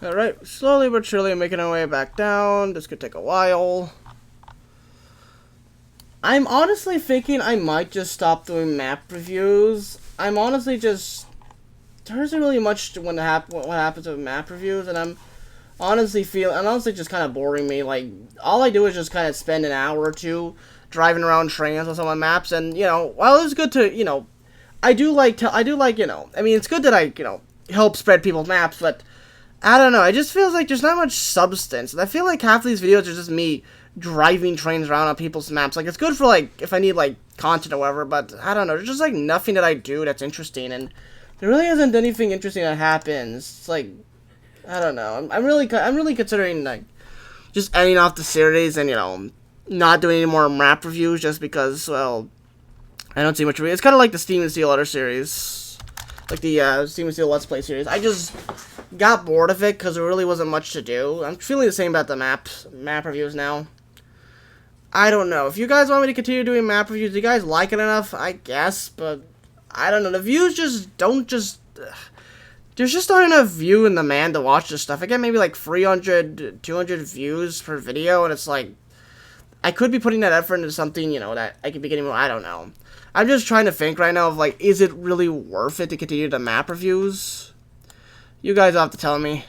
Alright, slowly but surely making our way back down. This could take a while. I'm honestly thinking I might just stop doing map reviews. I'm honestly just... There isn't really much to what happens with map reviews, and I'm honestly just kind of boring me. Like, all I do is just kind of spend an hour or two driving around trains on some of my maps, and, you know, while it's good to, you know, I do like, you know, I mean, it's good that I, you know, help spread people's maps, but I don't know, it just feels like there's not much substance. And I feel like half of these videos are just me driving trains around on people's maps. Like, it's good for, like, if I need, like, content or whatever, but I don't know, there's just, like, nothing that I do that's interesting, and there really isn't anything interesting that happens. It's like, I don't know, I'm really considering, like, just ending off the series and, you know, not doing any more map reviews just because, well, I don't see much of it. It's kind of like the Steam and Steel Other series. Like the Steam and Steel Let's Play series. I just got bored of it because there really wasn't much to do. I'm feeling the same about the map reviews now. I don't know. If you guys want me to continue doing map reviews, do you guys like it enough? I guess, but I don't know. The views there's just not enough view in demand to watch this stuff. I get maybe like 300, 200 views per video, and it's like, I could be putting that effort into something, you know, that I could be getting more. I don't know. I'm just trying to think right now of, like, is it really worth it to continue the map reviews? You guys have to tell me.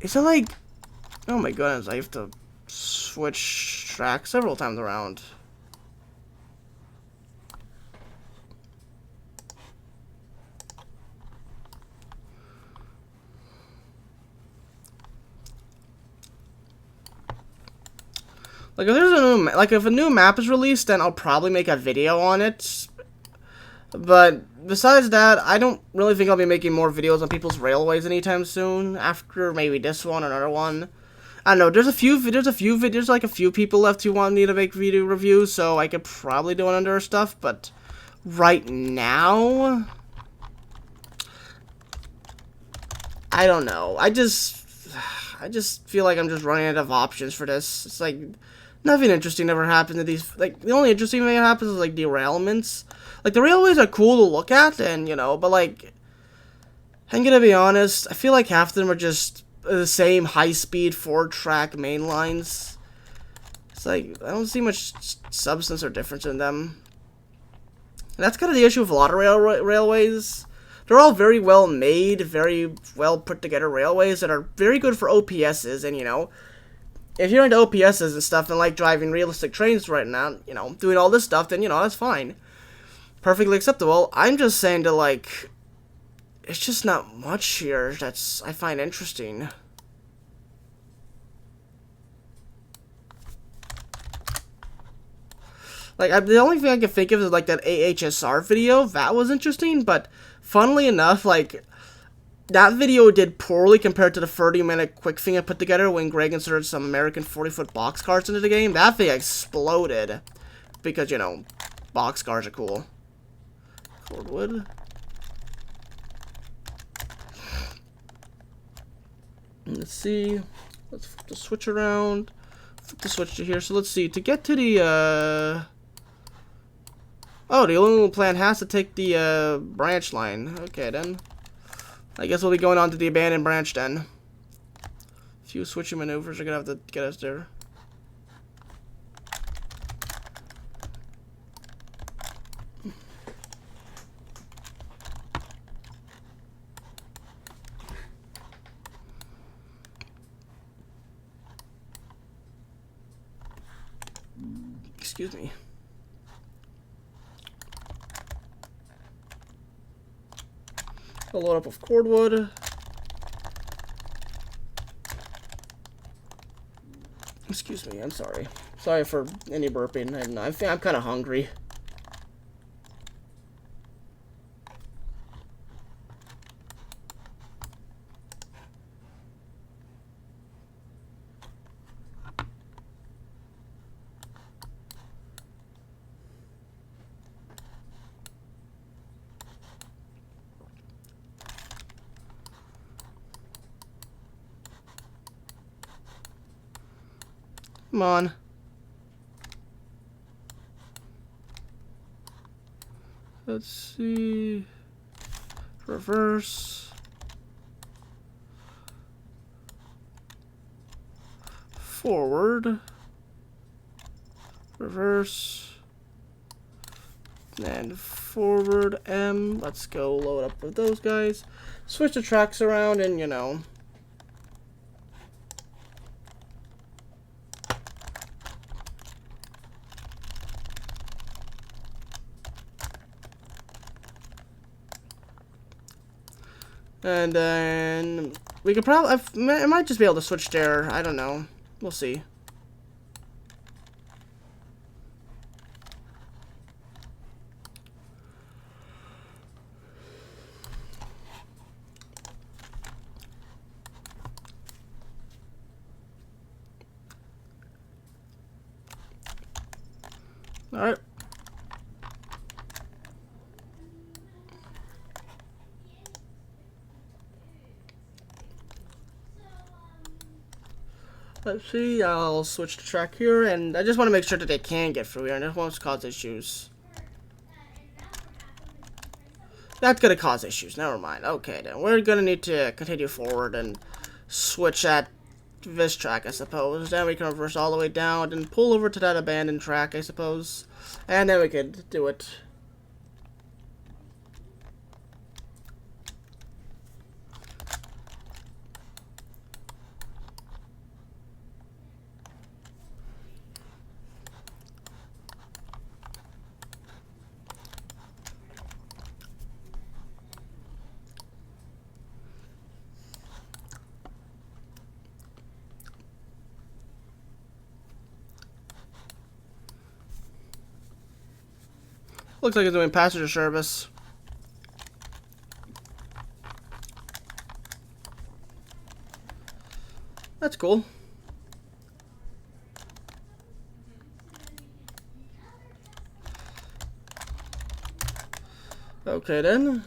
Is it like... Oh my goodness, I have to switch tracks several times around. Like, if a new map is released, then I'll probably make a video on it. But besides that, I don't really think I'll be making more videos on people's railways anytime soon. After maybe this one or another one. I don't know. There's like a few people left who want me to make video reviews, so I could probably do it on their stuff. But right now, I don't know. I just feel like I'm just running out of options for this. It's like, nothing interesting ever happened to these. Like, the only interesting thing that happens is, like, derailments. Like, the railways are cool to look at, and, you know, but, like, I'm gonna be honest, I feel like half of them are just the same high-speed 4-track main lines. It's like, I don't see much substance or difference in them. And that's kind of the issue with a lot of railways. They're all very well made, very well put together railways that are very good for OPSs, and, you know, if you're into OPSs and stuff and like driving realistic trains right now, you know, doing all this stuff, then, you know, that's fine. Perfectly acceptable. I'm just saying to, like, it's just not much here that's I find interesting. Like, the only thing I can think of is, like, that AHSR video. That was interesting, but funnily enough, like, that video did poorly compared to the 30-minute quick thing I put together when Greg inserted some American 40-foot boxcars into the game. That thing exploded. Because, you know, boxcars are cool. Cordwood. Let's see. Let's flip the switch around. Flip the switch to here. So let's see. To get to the, Oh, the aluminum plant has to take the branch line. Okay, then. I guess we'll be going on to the abandoned branch then. A few switching maneuvers are gonna have to get us there. Excuse me. I'll load up with cordwood. Excuse me, I'm sorry. Sorry for any burping. I'm kind of hungry. Come on. Let's see. Reverse. Forward. Reverse. And forward M. Let's go load up with those guys. Switch the tracks around and, you know. And then we could probably, I might just be able to switch there. I don't know. We'll see. All right. Let's see, I'll switch the track here, and I just want to make sure that they can get through here, and it won't cause issues. That's gonna cause issues, never mind. Okay, then we're gonna need to continue forward and switch at this track, I suppose. Then we can reverse all the way down and pull over to that abandoned track, I suppose. And then we could do it. Looks like it's doing passenger service. That's cool. Okay then.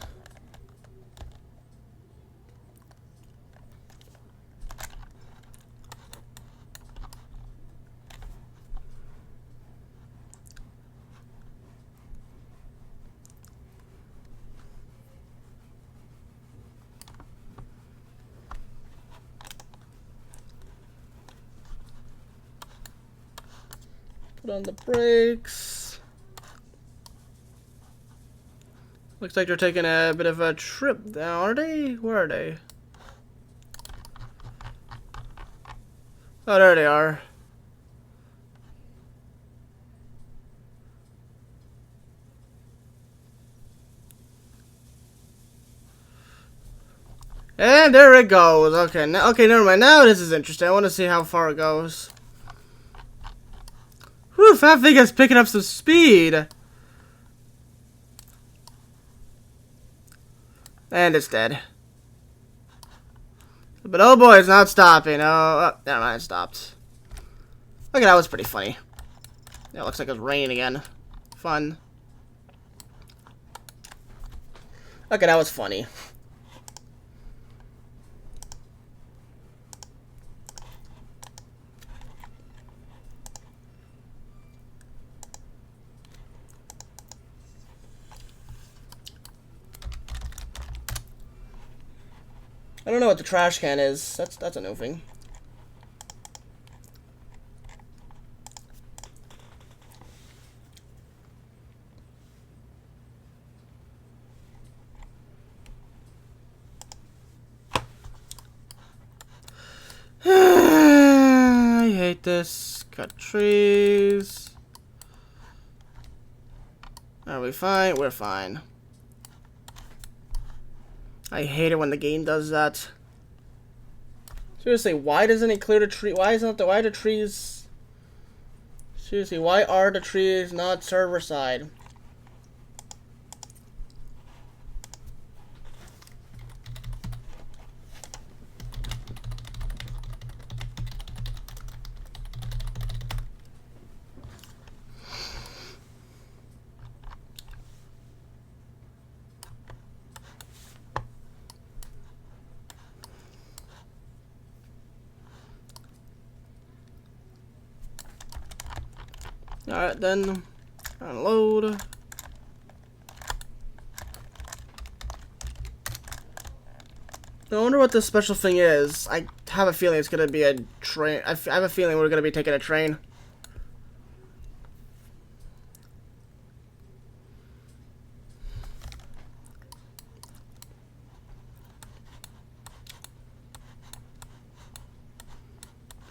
Put on the brakes. Looks like they're taking a bit of a trip now, are they? Where are they? Oh, there they are. And there it goes. Okay, okay, never mind. Now this is interesting. I want to see how far it goes. Whew, that thing is picking up some speed. And it's dead. But oh boy, it's not stopping. Oh, never mind, it stopped. Okay, that was pretty funny. Yeah, it looks like it's raining again. Fun. Okay, that was funny. I don't know what the trash can is. That's a new thing. I hate this. Cut trees. Are we fine? We're fine. I hate it when the game does that. Seriously, why doesn't it clear the tree? Why are the trees? Seriously, why are the trees not server side? Alright then, unload. I wonder what this special thing is. I have a feeling it's gonna be a train. I have a feeling we're gonna be taking a train.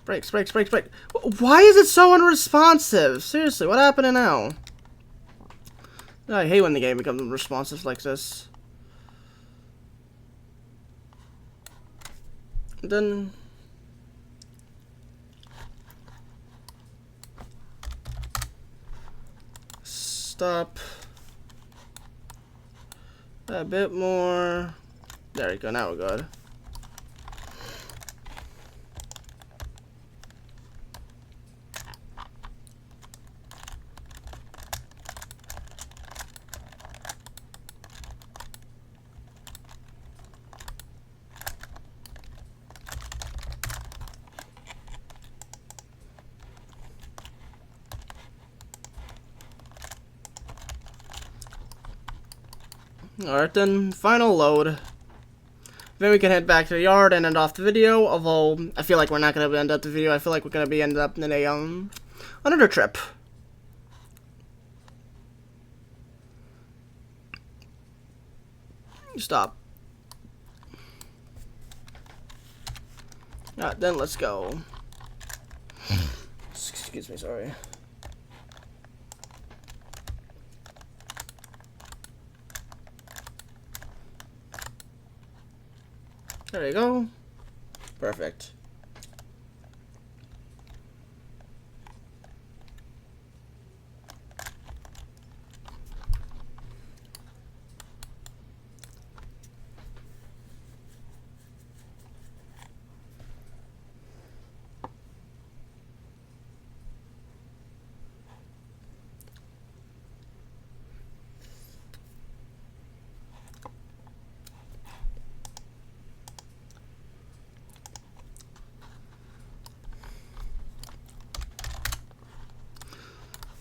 Brakes. Why is it so unresponsive? Seriously, what happened now? I hate when the game becomes responsive like this. Then stop. A bit more. There we go. Now we're good. Alright then, final load. Then we can head back to the yard and end off the video, although I feel like we're not going to end up the video. I feel like we're going to be ended up in a, another trip. Stop. Alright then, let's go. Excuse me, sorry. There you go. Perfect.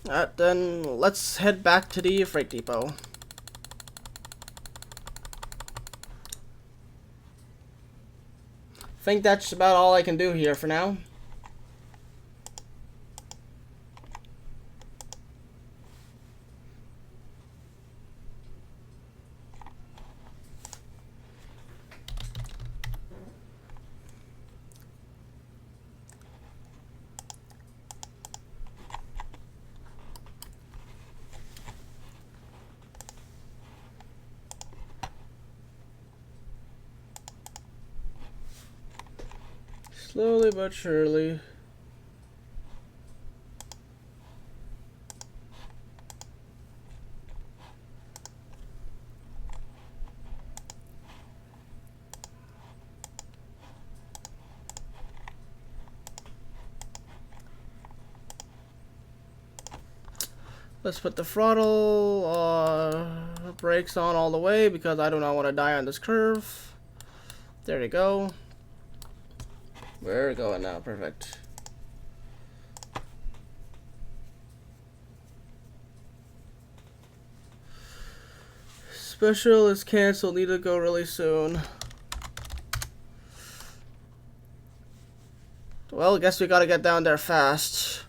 Alright, then let's head back to the freight depot. I think that's about all I can do here for now. Slowly but surely. Let's put the throttle brakes on all the way because I do not want to die on this curve. There you go. We're going now, perfect. Special is canceled, need to go really soon. Well, I guess we gotta get down there fast.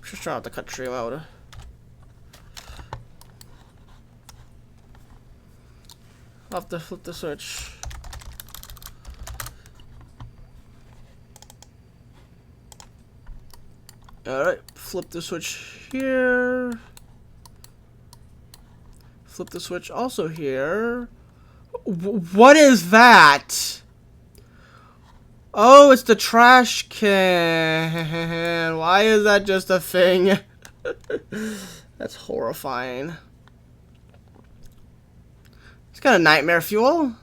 Just trying not to cut stream out. I'll have to flip the switch. Alright, flip the switch here. Flip the switch also here. What is that? Oh, it's the trash can. Why is that just a thing? That's horrifying. It's kind of nightmare fuel.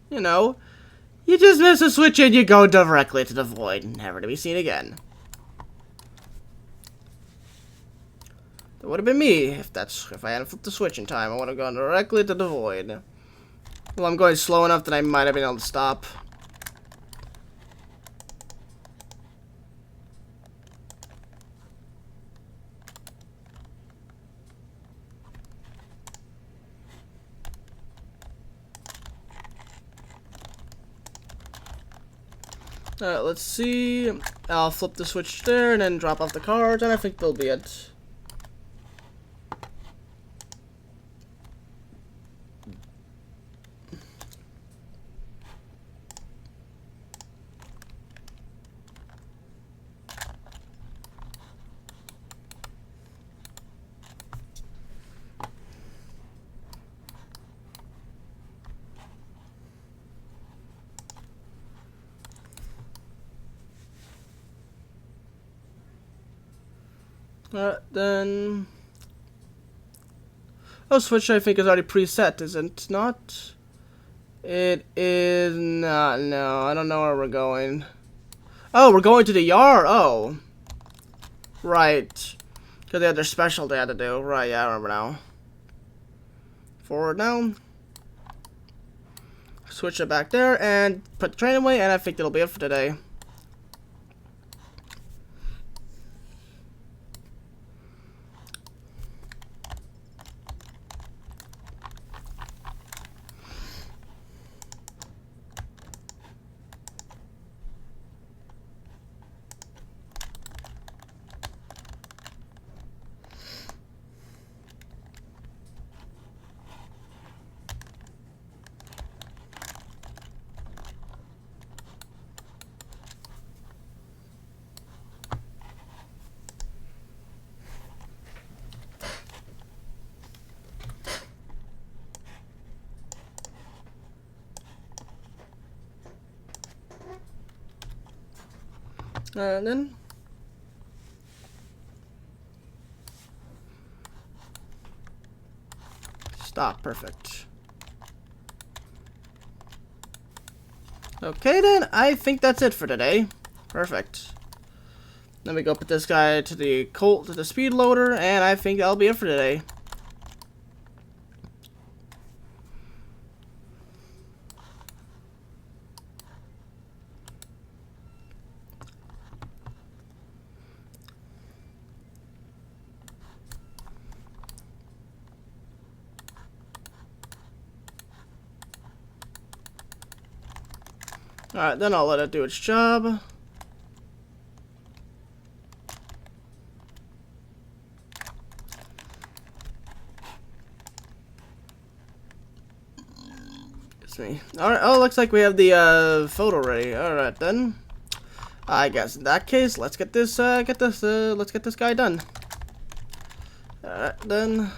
You know, you just miss a switch and you go directly to the void, never to be seen again. That would have been me if I hadn't flipped the switch in time. I would have gone directly to the void. Well, I'm going slow enough that I might have been able to stop. Alright, let's see. I'll flip the switch there and then drop off the cards, and I think that'll be it. Alright, then... Oh, switch I think is already preset, isn't not? It is not, no. I don't know where we're going. Oh, we're going to the yard. Oh. Right. Because they had their special they had to do. Right, yeah, I remember now. Forward now. Switch it back there and put the train away, and I think that'll be it for today. And then stop. Perfect. Okay then, I think that's it for today. Perfect. Let me go put this guy to the speed loader, and I think that'll be it for today. Alright, then I'll let it do its job. It's me. Alright, oh, looks like we have the photo ready. Alright then. I guess in that case, let's get this let's get this guy done. Alright then.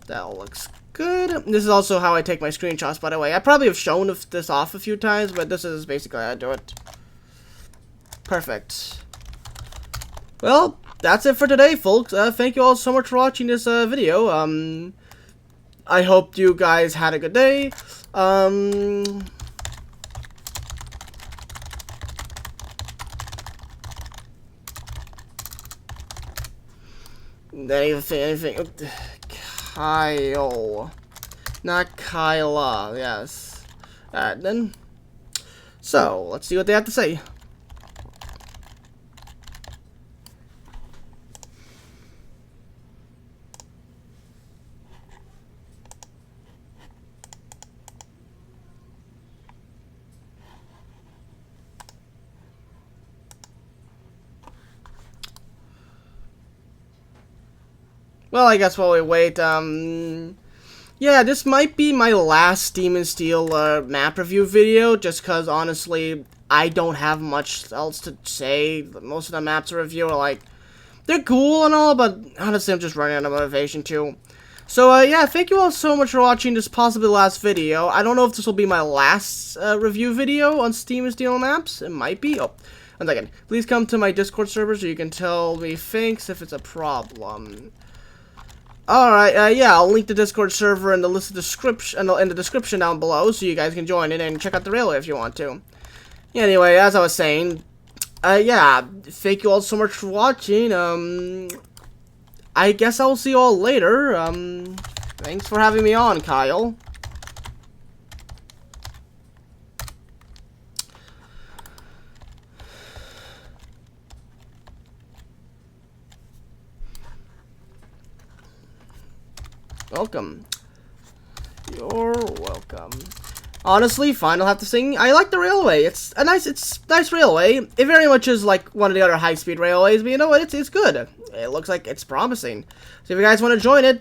That looks good. This is also how I take my screenshots, by the way. I probably have shown this off a few times, but this is basically how I do it. Perfect. Well, that's it for today, folks. Thank you all so much for watching this video. I hope you guys had a good day. Anything. Kyle. Not Kyla, yes. Alright then. So, let's see what they have to say. Well, I guess while we wait, yeah, this might be my last Steam and Steel map review video, just because, honestly, I don't have much else to say. Most of the maps I review are, like, they're cool and all, but honestly, I'm just running out of motivation, too. So, yeah, thank you all so much for watching this possibly last video. I don't know if this will be my last review video on Steam and Steel maps. It might be. Oh, one second. Please come to my Discord server so you can tell me thanks if it's a problem. Alright, yeah, I'll link the Discord server in the list of description in the description down below so you guys can join it and check out the railway if you want to. Yeah, anyway, as I was saying, yeah, thank you all so much for watching. I guess I'll see you all later. Thanks for having me on, Kyle. Welcome. You're welcome. Honestly, fine, I'll have to sing. I like the railway. It's nice railway. It very much is like one of the other high-speed railways, but you know what? It's good. It looks like it's promising. So if you guys want to join it,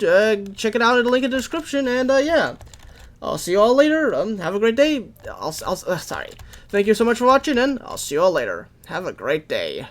check it out in the link in the description, and yeah. I'll see you all later. Have a great day. Sorry. Thank you so much for watching, and I'll see you all later. Have a great day.